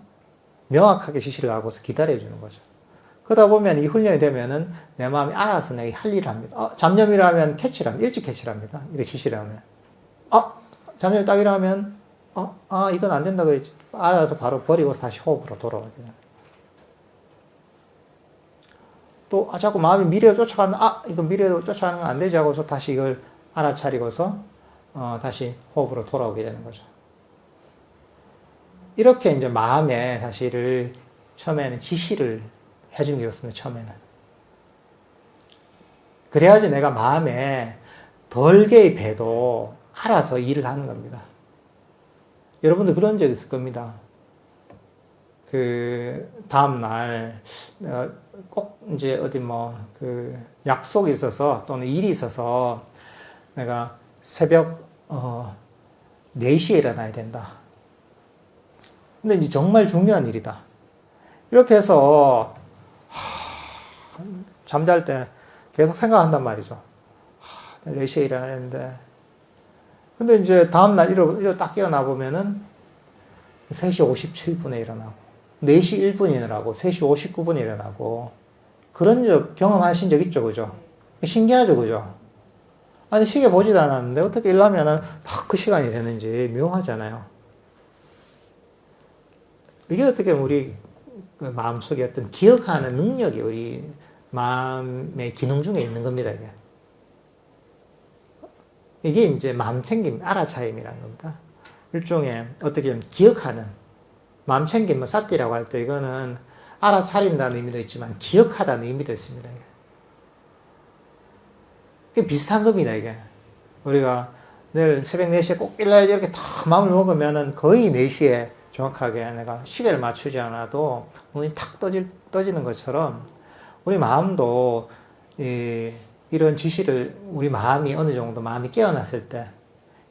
명확하게 지시를 하고서 기다려주는 거죠. 그러다 보면 이 훈련이 되면은 내 마음이 알아서 내가 할 일을 합니다. 잡념이라면 일찍 캐치를 합니다. 이렇게 지시를 하면. 잡념이 딱 이러면, 이건 안 된다고 했지. 알아서 바로 버리고 다시 호흡으로 돌아오게 돼요. 또, 자꾸 마음이 미래로 쫓아가는, 이건 미래로 쫓아가는 건 안 되지 하고서 다시 이걸 알아차리고서, 다시 호흡으로 돌아오게 되는 거죠. 이렇게 이제 마음에 사실을 처음에는 지시를 해주는 게 좋습니다, 처음에는. 그래야지 내가 마음에 덜 개입해도 알아서 일을 하는 겁니다. 여러분들 그런 적 있을 겁니다. 다음날, 꼭 이제 약속이 있어서 또는 일이 있어서 내가 새벽, 4시에 일어나야 된다. 근데 이제 정말 중요한 일이다. 이렇게 해서, 잠잘 때 계속 생각한단 말이죠. 4시에 일어나야 되는데. 근데 이제 다음날 딱 일어나 보면은 3시 57분에 일어나고, 4시 1분에 일어나고, 3시 59분에 일어나고, 그런 경험하신 적 있죠, 그죠? 신기하죠, 그죠? 아니, 시계 보지도 않았는데, 어떻게 일어나면은 딱 그 시간이 되는지 묘하잖아요. 이게 어떻게 우리 마음속에 어떤 기억하는 능력이 우리 마음의 기능 중에 있는 겁니다, 이게. 이게 이제 마음 챙김, 알아차림이라는 겁니다. 일종의 어떻게 보면 기억하는, 마음 챙김, 사띠라고 할 때 이거는 알아차린다는 의미도 있지만 기억하다는 의미도 있습니다. 이게 비슷한 겁니다, 이게. 우리가 내일 새벽 4시에 꼭 일어나야지 이렇게 다 마음을 먹으면은 거의 4시에 정확하게 내가 시계를 맞추지 않아도 눈이 탁 떠지는 것처럼 우리 마음도 이런 지시를, 우리 마음이 어느 정도 마음이 깨어났을 때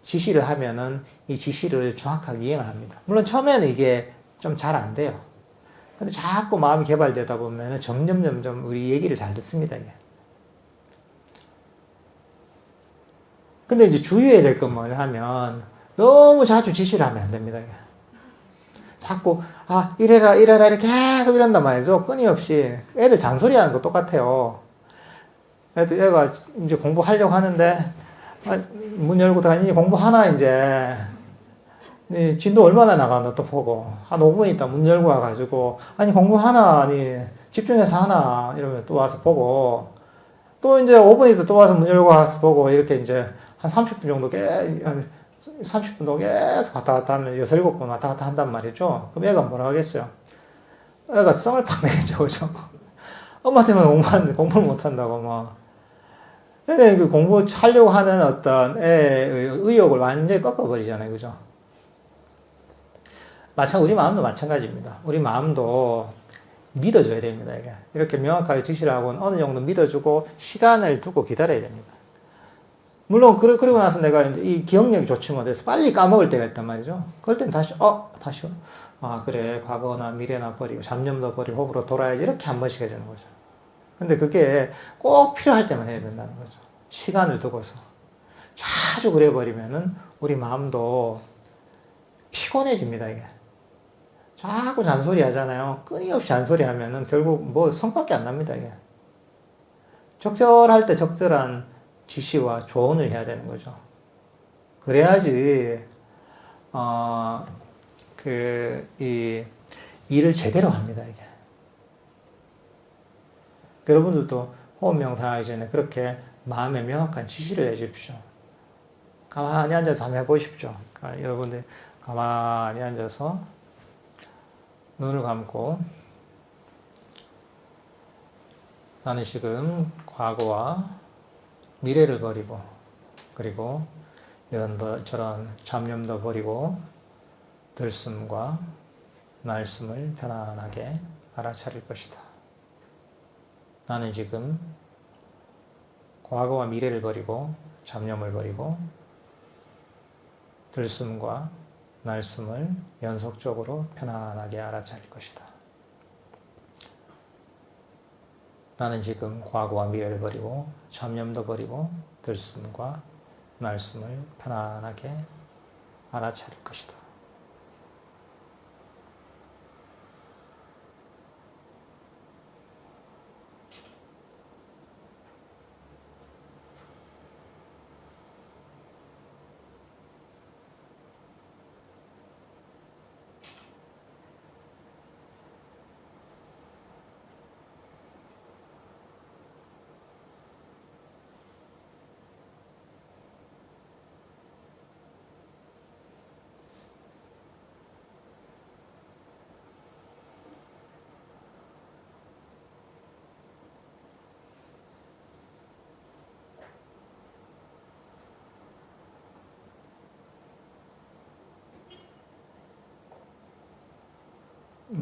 지시를 하면은 이 지시를 정확하게 이행을 합니다. 물론 처음에는 이게 좀 잘 안 돼요. 근데 자꾸 마음이 개발되다 보면은 점점 우리 얘기를 잘 듣습니다, 이게. 근데 이제 주의해야 될 건 뭐냐 하면 너무 자주 지시를 하면 안 됩니다, 이게. 자꾸 이래라 이렇게 계속 이런단 말이죠. 끊임없이. 애들 잔소리하는 거 똑같아요. 애가 이제 공부하려고 하는데 문 열고 다니니 공부하나 이제. 진도 얼마나 나가나 또 보고 한 5분 있다 문 열고 와가지고 아니 공부하나 아니 집중해서 하나 이러면 또 와서 보고 또 이제 5분 있다 또 와서 문 열고 와서 보고 이렇게 이제 한 30분 정도 30분 정도 계속 왔다 갔다 하면 6, 7번 왔다 갔다 한단 말이죠. 그럼 애가 뭐라 하겠어요? 애가 썽을 팍 내겠죠, 그죠? 엄마 때문에 공부를 못 한다고 뭐. 근데 그 공부하려고 하는 어떤 애의 의욕을 완전히 꺾어버리잖아요, 그죠? 우리 마음도 마찬가지입니다. 우리 마음도 믿어줘야 됩니다, 이게. 이렇게 명확하게 지시를 하고는 어느 정도 믿어주고 시간을 두고 기다려야 됩니다. 물론, 그리고 나서 내가 이제 이 기억력이 좋지 못해서 빨리 까먹을 때가 있단 말이죠. 그럴 땐 다시, 그래. 과거나 미래나 버리고, 잡념도 버리고, 호흡으로 돌아야지. 이렇게 한 번씩 해주는 거죠. 근데 그게 꼭 필요할 때만 해야 된다는 거죠. 시간을 두고서. 자주 그래버리면은 우리 마음도 피곤해집니다, 이게. 자꾸 잔소리 하잖아요. 끊임없이 잔소리 하면은 결국 뭐 성밖에 안 납니다, 이게. 적절할 때 적절한 지시와 조언을 해야 되는 거죠. 그래야지, 이 일을 제대로 합니다, 이게. 여러분들도 호흡 명상하기 전에 그렇게 마음에 명확한 지시를 해 주십시오. 가만히 앉아서 한번 해보십시오. 그러니까 여러분들 가만히 앉아서 눈을 감고 나는 지금 과거와 미래를 버리고 그리고 저런 잡념도 버리고 들숨과 날숨을 편안하게 알아차릴 것이다. 나는 지금 과거와 미래를 버리고 잡념을 버리고 들숨과 날숨을 연속적으로 편안하게 알아차릴 것이다. 나는 지금 과거와 미래를 버리고 잡념도 버리고 들숨과 날숨을 편안하게 알아차릴 것이다.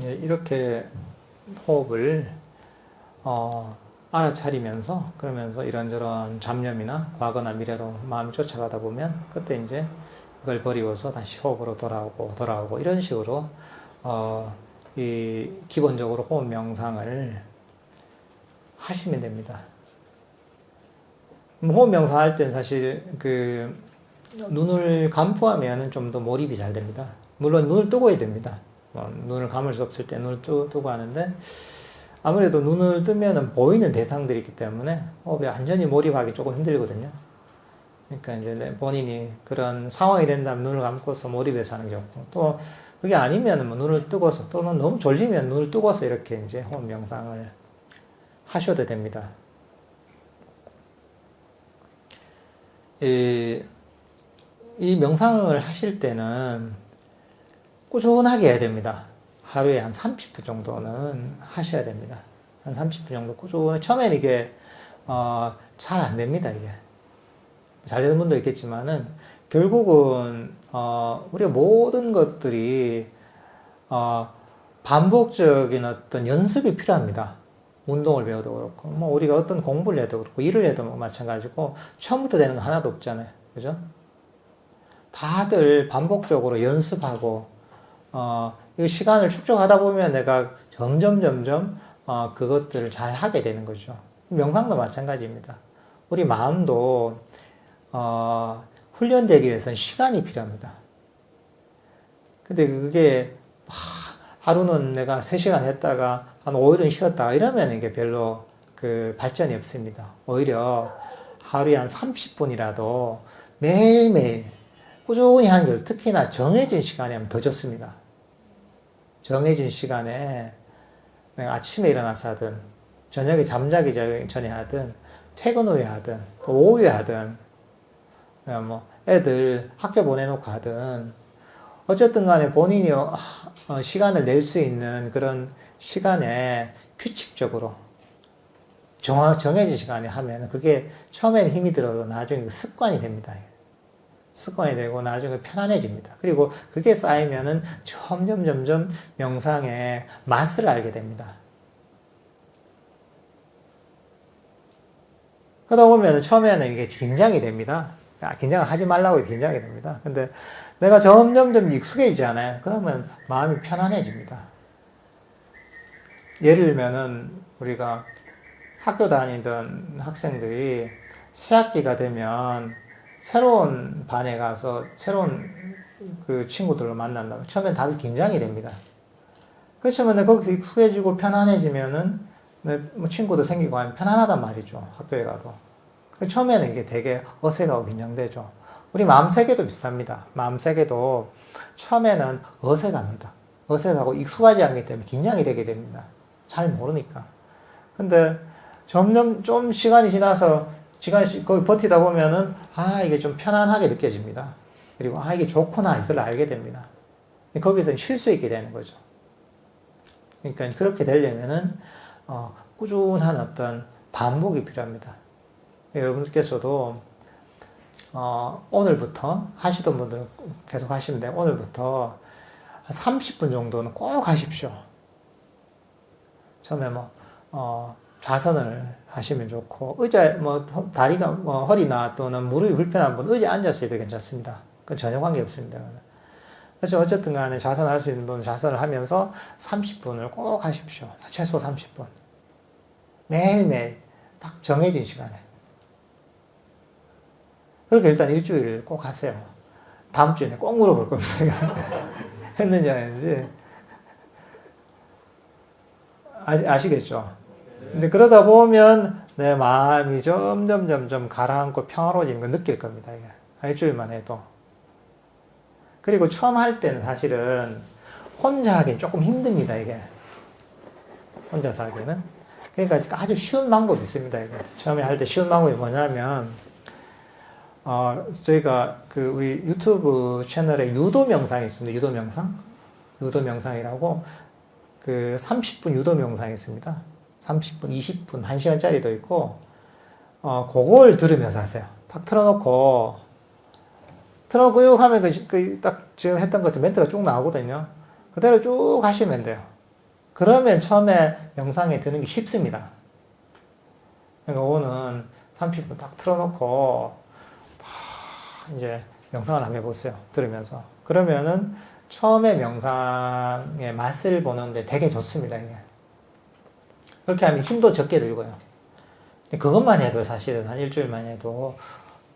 이렇게 호흡을 알아차리면서 그러면서 이런저런 잡념이나 과거나 미래로 마음이 쫓아가다 보면 그때 이제 그걸 버리고서 다시 호흡으로 돌아오고 이런 식으로 이 기본적으로 호흡 명상을 하시면 됩니다. 호흡 명상 할 땐 사실 눈을 감고 하면은 좀 더 몰입이 잘 됩니다. 물론 눈을 뜨고 해야 됩니다. 눈을 감을 수 없을 때 눈을 뜨고 하는데 아무래도 눈을 뜨면은 보이는 대상들이 있기 때문에 호흡에 완전히 몰입하기 조금 힘들거든요. 그러니까 이제 본인이 그런 상황이 된다면 눈을 감고서 몰입해서 하는 게 좋고 또 그게 아니면 뭐 눈을 뜨고서 또는 너무 졸리면 눈을 뜨고서 이렇게 이제 호흡 명상을 하셔도 됩니다. 이 명상을 하실 때는 꾸준하게 해야 됩니다. 하루에 한 30분 정도는 하셔야 됩니다. 한 30분 정도 꾸준히. 처음에는 이게, 잘 안 됩니다, 이게. 잘 되는 분도 있겠지만은, 결국은, 우리가 모든 것들이, 반복적인 어떤 연습이 필요합니다. 운동을 배워도 그렇고, 뭐, 우리가 어떤 공부를 해도 그렇고, 일을 해도 마찬가지고, 처음부터 되는 거 하나도 없잖아요. 그죠? 다들 반복적으로 연습하고, 이 시간을 축적하다 보면 내가 점점, 그것들을 잘 하게 되는 거죠. 명상도 마찬가지입니다. 우리 마음도, 훈련되기 위해서는 시간이 필요합니다. 근데 그게, 하루는 내가 3시간 했다가 한 5일은 쉬었다. 이러면 이게 별로 발전이 없습니다. 오히려 하루에 한 30분이라도 매일매일 꾸준히 하는 게 특히나 정해진 시간에 하면 더 좋습니다. 정해진 시간에 내가 아침에 일어나서 하든 저녁에 잠자기 전에 하든 퇴근 후에 하든 오후에 하든 뭐 애들 학교 보내놓고 하든 어쨌든 간에 본인이 시간을 낼 수 있는 그런 시간에 규칙적으로 정해진 시간에 하면 그게 처음에는 힘이 들어도 나중에 습관이 됩니다. 습관이 되고 나중에 편안해집니다. 그리고 그게 쌓이면은 점점 명상의 맛을 알게 됩니다. 그러다 보면 처음에는 이게 긴장이 됩니다. 긴장을 하지 말라고 긴장이 됩니다. 근데 내가 점점 익숙해지잖아요. 그러면 마음이 편안해집니다. 예를 들면은 우리가 학교 다니던 학생들이 새학기가 되면 새로운 반에 가서 새로운 그 친구들로 만난다면 처음엔 다들 긴장이 됩니다. 그렇지만 거기서 익숙해지고 편안해지면은 뭐 친구도 생기고 하면 편안하단 말이죠. 학교에 가도. 처음에는 이게 되게 어색하고 긴장되죠. 우리 마음세계도 비슷합니다. 마음세계도 처음에는 어색합니다. 어색하고 익숙하지 않기 때문에 긴장이 되게 됩니다. 잘 모르니까. 근데 점점 좀 시간이 지나서 거기 버티다 보면은 이게 좀 편안하게 느껴집니다. 그리고 이게 좋구나 이걸 알게 됩니다. 거기서 쉴 수 있게 되는 거죠. 그러니까 그렇게 되려면은 꾸준한 어떤 반복이 필요합니다. 여러분께서도 오늘부터 하시던 분들은 계속 하시면 돼요. 오늘부터 한 30분 정도는 꼭 하십시오. 처음에 좌선을 하시면 좋고, 의자, 다리가, 허리나 또는 무릎이 불편한 분, 의자에 앉았어도 괜찮습니다. 그건 전혀 관계없습니다. 그래서 어쨌든 간에 좌선을 할 수 있는 분은 좌선을 하면서 30분을 꼭 하십시오. 최소 30분. 매일매일 딱 정해진 시간에. 그렇게 일단 일주일 꼭 하세요. 다음 주에 꼭 물어볼 겁니다. 했는지 안 했는지. 아시겠죠? 근데 그러다 보면 내 마음이 점점 가라앉고 평화로워지는 걸 느낄 겁니다. 이게. 일주일만 해도. 그리고 처음 할 때는 사실은 혼자 하기엔 조금 힘듭니다. 이게. 혼자서 하기에는. 그러니까 아주 쉬운 방법이 있습니다. 이게. 처음에 할 때 쉬운 방법이 뭐냐면 저희가 우리 유튜브 채널에 유도 명상이 있습니다. 유도 명상? 유도 명상이라고 30분 유도 명상이 있습니다. 30분, 20분, 1시간짜리도 있고, 그걸 들으면서 하세요. 딱 틀어놓고 하면 딱 지금 했던 것처럼 멘트가 쭉 나오거든요. 그대로 쭉 하시면 돼요. 그러면 처음에 명상에 드는 게 쉽습니다. 그러니까 오늘 30분 딱 틀어놓고, 이제 명상을 한번 해보세요. 들으면서. 그러면은 처음에 명상의 맛을 보는데 되게 좋습니다, 이게. 그렇게 하면 힘도 적게 들고요. 그것만 해도 사실은 한 일주일만 해도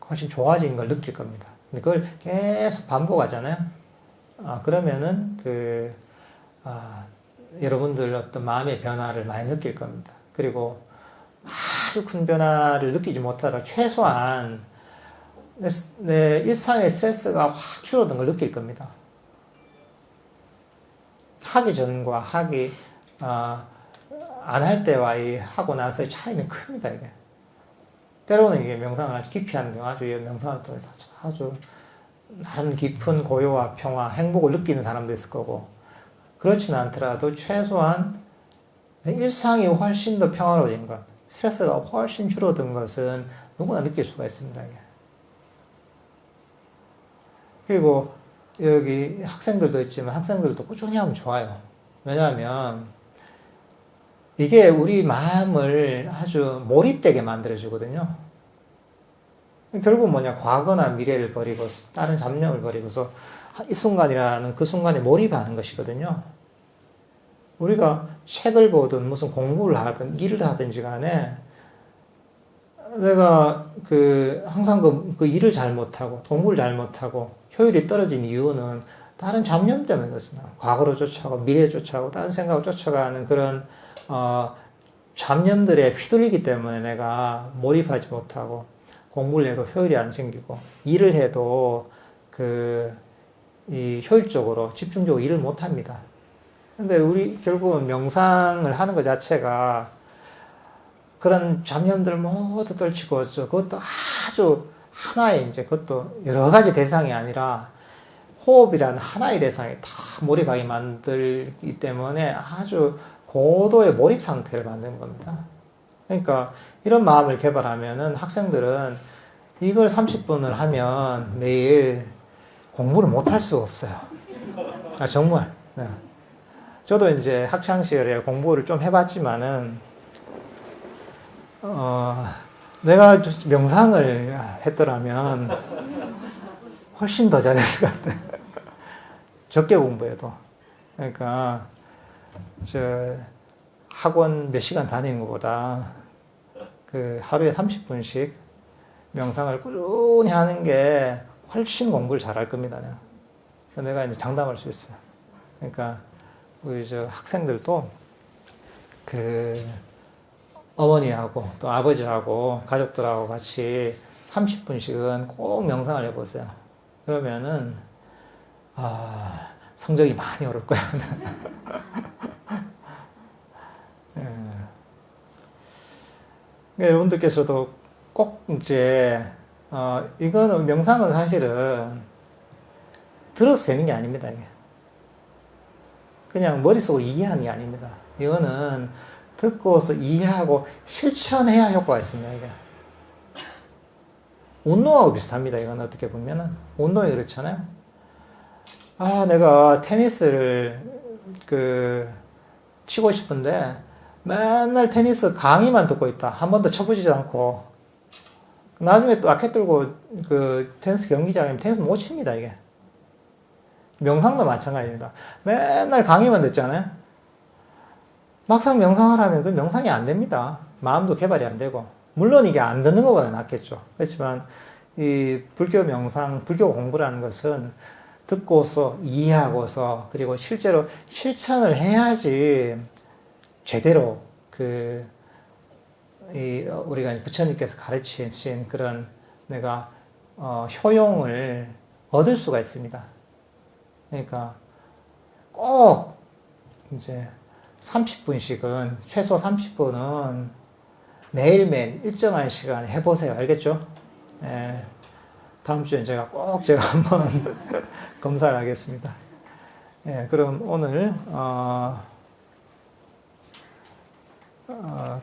훨씬 좋아진 걸 느낄 겁니다. 근데 그걸 계속 반복하잖아요. 그러면은 여러분들 어떤 마음의 변화를 많이 느낄 겁니다. 그리고 아주 큰 변화를 느끼지 못하더라도 최소한 내 일상의 스트레스가 확 줄어든 걸 느낄 겁니다. 하기 전과 안 할 때와 하고 나서의 차이는 큽니다, 이게. 때로는 이게 명상을 아주 깊이 하는 경우, 명상을 통해서 아주 나름 깊은 고요와 평화, 행복을 느끼는 사람도 있을 거고, 그렇지는 않더라도 최소한 내 일상이 훨씬 더 평화로워진 것, 스트레스가 훨씬 줄어든 것은 누구나 느낄 수가 있습니다, 이게. 그리고 여기 학생들도 있지만 학생들도 꾸준히 하면 좋아요. 왜냐하면 이게 우리 마음을 아주 몰입되게 만들어주거든요. 결국 뭐냐, 과거나 미래를 버리고 다른 잡념을 버리고서 이 순간이라는 그 순간에 몰입하는 것이거든요. 우리가 책을 보든 무슨 공부를 하든 일을 하든지 간에 내가 항상 그 일을 잘 못하고 공부를 잘 못하고 효율이 떨어진 이유는 다른 잡념 때문에 그렇습니다. 과거로 쫓아가고 미래에 쫓아가고 다른 생각을 쫓아가는 그런 잡념들에 휘둘리기 때문에 내가 몰입하지 못하고 공부를 해도 효율이 안 생기고 일을 해도 이 효율적으로 집중적으로 일을 못 합니다. 근데 우리 결국은 명상을 하는 것 자체가 그런 잡념들을 모두 떨치고 그것도 아주 하나의 그것도 여러 가지 대상이 아니라 호흡이라는 하나의 대상에 다 몰입하게 만들기 때문에 아주 고도의 몰입 상태를 만드는 겁니다. 그러니까 이런 마음을 개발하면은 학생들은 이걸 30분을 하면 매일 공부를 못 할 수가 없어요. 정말. 네. 저도 이제 학창 시절에 공부를 좀 해봤지만은, 내가 명상을 했더라면 훨씬 더 잘했을 것 같아요. 적게 공부해도. 그러니까 학원 몇 시간 다니는 것보다 그 하루에 30분씩 명상을 꾸준히 하는 게 훨씬 공부를 잘할 겁니다. 내가 이제 장담할 수 있어요. 그러니까 우리 학생들도 그 어머니하고 또 아버지하고 가족들하고 같이 30분씩은 꼭 명상을 해보세요. 그러면은 성적이 많이 오를 거예요. 여러분들께서도 꼭 이제 이거는 명상은 사실은 들어서 되는 게 아닙니다. 이게 그냥 머릿속으로 이해하는 게 아닙니다. 이거는 듣고서 이해하고 실천해야 효과가 있습니다. 이게 운동하고 비슷합니다. 이건 어떻게 보면은 운동이 그렇잖아요. 내가 테니스를 치고 싶은데 맨날 테니스 강의만 듣고 있다. 한 번도 쳐보지 않고 나중에 또 라켓 들고 테니스 경기장에 테니스 못 칩니다. 이게 명상도 마찬가지입니다. 맨날 강의만 듣잖아요. 막상 명상을 하면 그 명상이 안 됩니다. 마음도 개발이 안 되고. 물론 이게 안 듣는 것보다 낫겠죠. 그렇지만 이 불교 명상, 불교 공부라는 것은 듣고서 이해하고서 그리고 실제로 실천을 해야지 제대로 우리가 부처님께서 가르치신 그런 내가 효용을 얻을 수가 있습니다. 그러니까 꼭 이제 30분씩은 최소 30분은 매일매일 일정한 시간에 해보세요. 알겠죠? 예. 다음 주엔 제가 한번 검사를 하겠습니다. 예, 그럼 오늘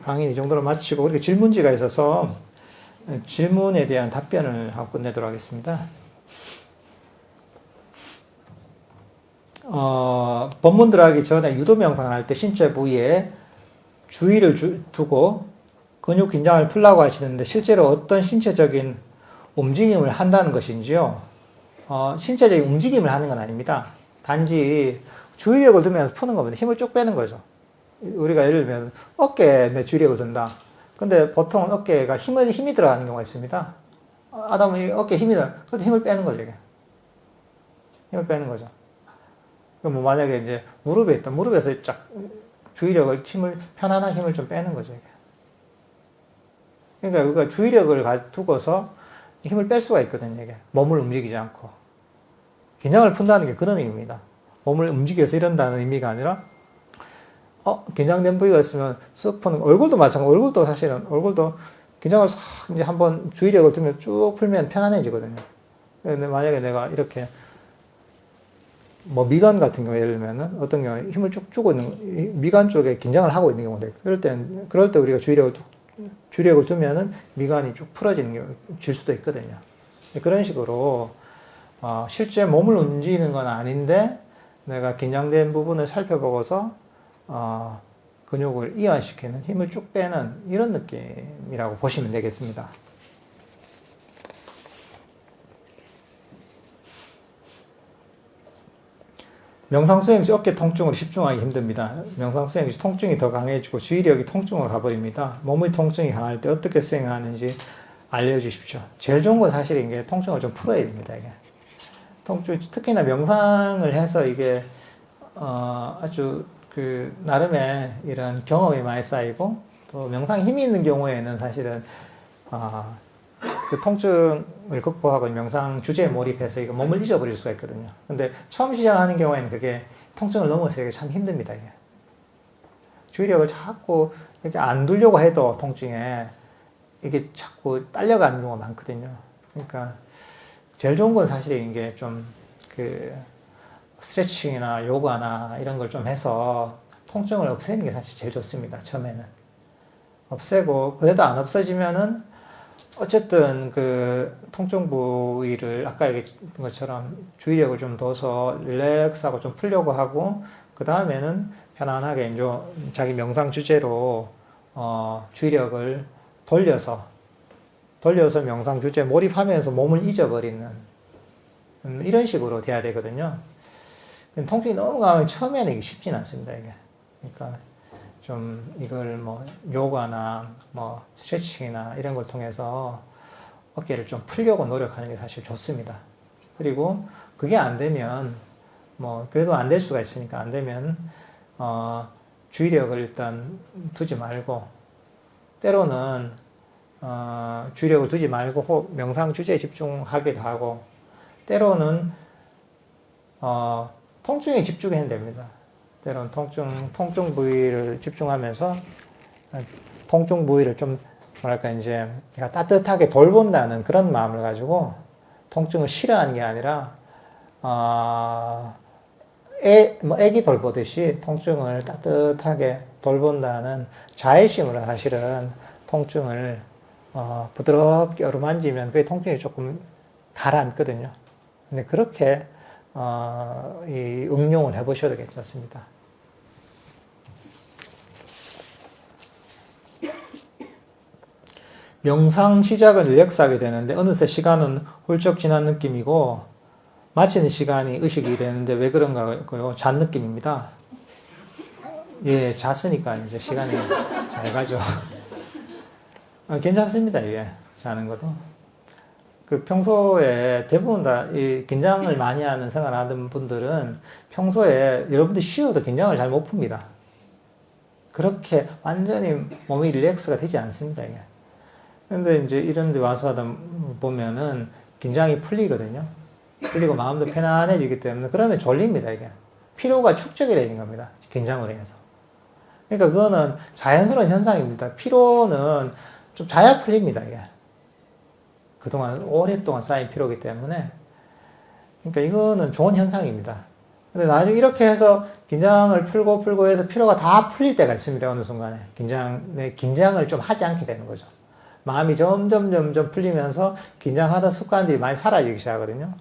강의 이 정도로 마치고 우리가 질문지가 있어서 질문에 대한 답변을 하고 끝내도록 하겠습니다. 법문 들어가기 전에 유도 명상을 할 때 신체 부위에 주의를 두고 근육 긴장을 풀라고 하시는데 실제로 어떤 신체적인 움직임을 한다는 것인지요? 신체적인 움직임을 하는 건 아닙니다. 단지 주의력을 두면서 푸는 겁니다. 힘을 쭉 빼는 거죠. 우리가 예를 들면 어깨에 내 주의력을 둔다. 근데 보통은 어깨가 힘이 들어가는 경우가 있습니다. 아담이 어깨에 힘이 들어. 그래도 힘을 빼는 거죠, 이게. 힘을 빼는 거죠. 그럼 만약에 이제 무릎에 있다. 무릎에서 쫙 주의력을, 편안한 힘을 좀 빼는 거죠, 이게. 그러니까 우리가 주의력을 두고서 힘을 뺄 수가 있거든요, 이게. 몸을 움직이지 않고. 긴장을 푼다는 게 그런 의미입니다. 몸을 움직여서 이런다는 의미가 아니라, 긴장된 부위가 있으면 쓱 푸는, 얼굴도 마찬가지고, 얼굴도 긴장을 싹 이제 한번 주의력을 두면서 쭉 풀면 편안해지거든요. 근데 만약에 내가 이렇게, 미간 같은 경우, 예를 들면은, 어떤 경우에 힘을 쭉 주고 있는, 미간 쪽에 긴장을 하고 있는 경우도 있고, 그럴 때 우리가 주의력을 두면은 미간이 쭉 질 수도 있거든요. 그런 식으로, 실제 몸을 움직이는 건 아닌데, 내가 긴장된 부분을 살펴보고서, 근육을 이완시키는 힘을 쭉 빼는 이런 느낌이라고 보시면 되겠습니다. 명상 수행 시 어깨 통증으로 집중하기 힘듭니다. 명상 수행 시 통증이 더 강해지고 주의력이 통증으로 가버립니다. 몸의 통증이 강할 때 어떻게 수행하는지 알려주십시오. 제일 좋은 건 사실 이게 통증을 좀 풀어야 됩니다. 이게 특히나 명상을 해서 이게 아주 나름의 이런 경험이 많이 쌓이고 또 명상에 힘이 있는 경우에는 사실은 그 통증을 극복하고 명상 주제에 몰입해서 이거 몸을 잊어버릴 수가 있거든요. 근데 처음 시작하는 경우에는 그게 통증을 넘어서기 참 힘듭니다. 이게. 주의력을 자꾸 이렇게 안 두려고 해도 통증에 이게 자꾸 딸려가는 경우가 많거든요. 그러니까 제일 좋은 건 사실 이게 좀 스트레칭이나 요가나 이런 걸 좀 해서 통증을 없애는 게 사실 제일 좋습니다. 처음에는. 없애고 그래도 안 없어지면은 어쨌든 통증 부위를 아까 얘기했던 것처럼 주의력을 좀 둬서 릴렉스하고 좀 풀려고 하고 그 다음에는 편안하게 이제 자기 명상 주제로 주의력을 돌려서 돌려서 명상 주제에 몰입하면서 몸을 잊어버리는 이런 식으로 돼야 되거든요. 통증이 너무 강하면 처음에는 이게 쉽진 않습니다, 이게. 그러니까 좀 이걸 뭐 요가나 뭐 스트레칭이나 이런 걸 통해서 어깨를 좀 풀려고 노력하는 게 사실 좋습니다. 그리고 그게 안 되면 뭐 그래도 안 될 수가 있으니까 안 되면 주의력을 일단 두지 말고 때로는 주의력을 두지 말고 명상 주제에 집중하기도 하고 때로는 통증에 집중해야 됩니다. 때로는 통증 부위를 집중하면서 통증 부위를 좀 뭐랄까 이제 따뜻하게 돌본다는 그런 마음을 가지고 통증을 싫어하는 게 아니라 애기 돌보듯이 통증을 따뜻하게 돌본다는 자애심으로 사실은 통증을 부드럽게 어루만지면 그게 통증이 조금 가라앉거든요. 근데 그렇게 이 응용을 해보셔도 괜찮습니다. 명상 시작은 릴렉스하게 되는데 어느새 시간은 훌쩍 지난 느낌이고 마치는 시간이 의식이 되는데 왜 그런가요? 잔 느낌입니다. 예, 잤으니까 이제 시간이 잘 가죠. 괜찮습니다, 이게. 자는 것도. 그 평소에 대부분 다 이 긴장을 많이 하는 생활을 하는 분들은 평소에 여러분들이 쉬어도 긴장을 잘 못 풉니다. 그렇게 완전히 몸이 릴렉스가 되지 않습니다, 이게. 근데 이제 이런 데 와서 하다 보면은 긴장이 풀리거든요. 풀리고 마음도 편안해지기 때문에 그러면 졸립니다, 이게. 피로가 축적이 되는 겁니다. 긴장을 해서. 그러니까 그거는 자연스러운 현상입니다. 피로는 좀 자야 풀립니다, 이게. 그동안 오랫동안 쌓인 피로이기 때문에. 그러니까 이거는 좋은 현상입니다. 근데 나중에 이렇게 해서 긴장을 풀고 해서 피로가 다 풀릴 때가 있습니다, 어느 순간에. 긴장을 좀 하지 않게 되는 거죠. 마음이 점점 풀리면서 긴장하던 습관들이 많이 사라지기 시작하거든요.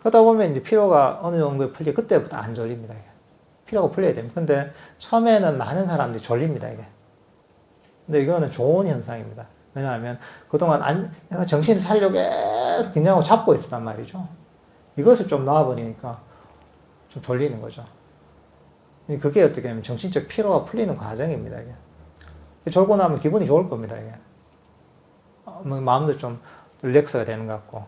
그러다 보면 이제 피로가 어느 정도 풀리, 그때부터 안 졸립니다, 이게. 피로가 풀려야 됩니다. 근데 처음에는 많은 사람들이 졸립니다, 이게. 근데 이거는 좋은 현상입니다. 왜냐하면 그동안 내가 정신을 차리려고 계속 긴장하고 잡고 있었단 말이죠. 이것을 좀 놔버리니까 좀 졸리는 거죠. 그게 어떻게 하면 정신적 피로가 풀리는 과정입니다, 이게. 졸고 나면 기분이 좋을 겁니다, 이게. 마음도 좀 릴렉스가 되는 것 같고.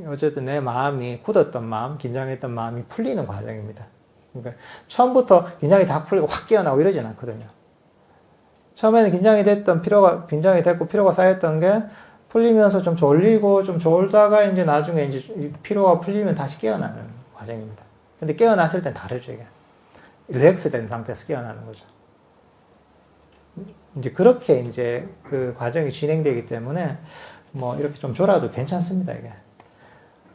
어쨌든 내 마음이 굳었던 마음, 긴장했던 마음이 풀리는 과정입니다. 그러니까 처음부터 긴장이 다 풀리고 확 깨어나고 이러진 않거든요. 처음에는 긴장이 됐고 피로가 쌓였던 게 풀리면서 좀 졸리고 좀 졸다가 이제 나중에 이제 피로가 풀리면 다시 깨어나는 과정입니다. 근데 깨어났을 땐 다르죠, 이게. 릴렉스 된 상태에서 깨어나는 거죠. 이제 그렇게 이제 그 과정이 진행되기 때문에 뭐 이렇게 좀 졸아도 괜찮습니다, 이게.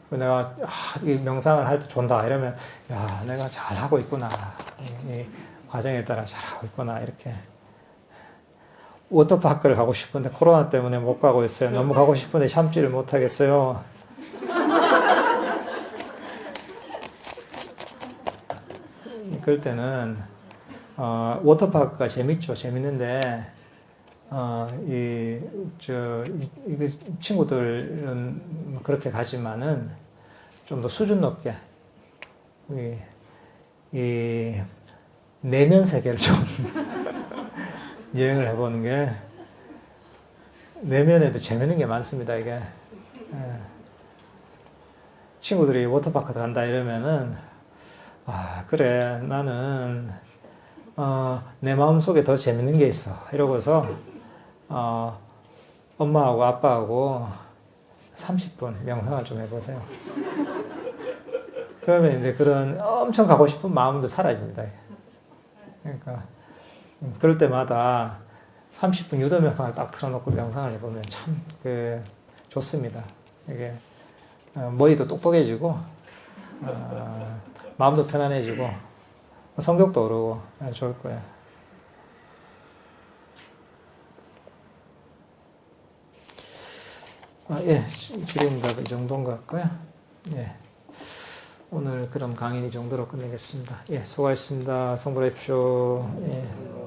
내가 이 명상을 할 때 존다 이러면 야, 내가 잘하고 있구나. 이 과정에 따라 잘하고 있구나. 이렇게. 워터파크를 가고 싶은데 코로나 때문에 못 가고 있어요. 너무 가고 싶은데 참지를 못 하겠어요. 그럴 때는 워터파크가 재밌죠. 재밌는데 친구들은 그렇게 가지만은 좀 더 수준 높게 이 내면 세계를 좀 여행을 해보는 게 내면에도 재밌는 게 많습니다, 이게. 친구들이 워터파크 간다 이러면은 그래, 나는 내 마음속에 더 재밌는 게 있어 이러고서 엄마하고 아빠하고 30분 명상을 좀 해보세요. 그러면 이제 그런 엄청 가고 싶은 마음도 사라집니다. 그러니까 그럴 때마다 30분 유도 명상을 딱 틀어놓고 명상을 해보면 참 좋습니다. 이게 머리도 똑똑해지고 마음도 편안해지고 성격도 오르고 좋을 거예요. 예, 지금까지 이 정도인 것 같고요. 예, 오늘 그럼 강의 이 정도로 끝내겠습니다. 예, 수고하셨습니다. 성불하십시오. 예.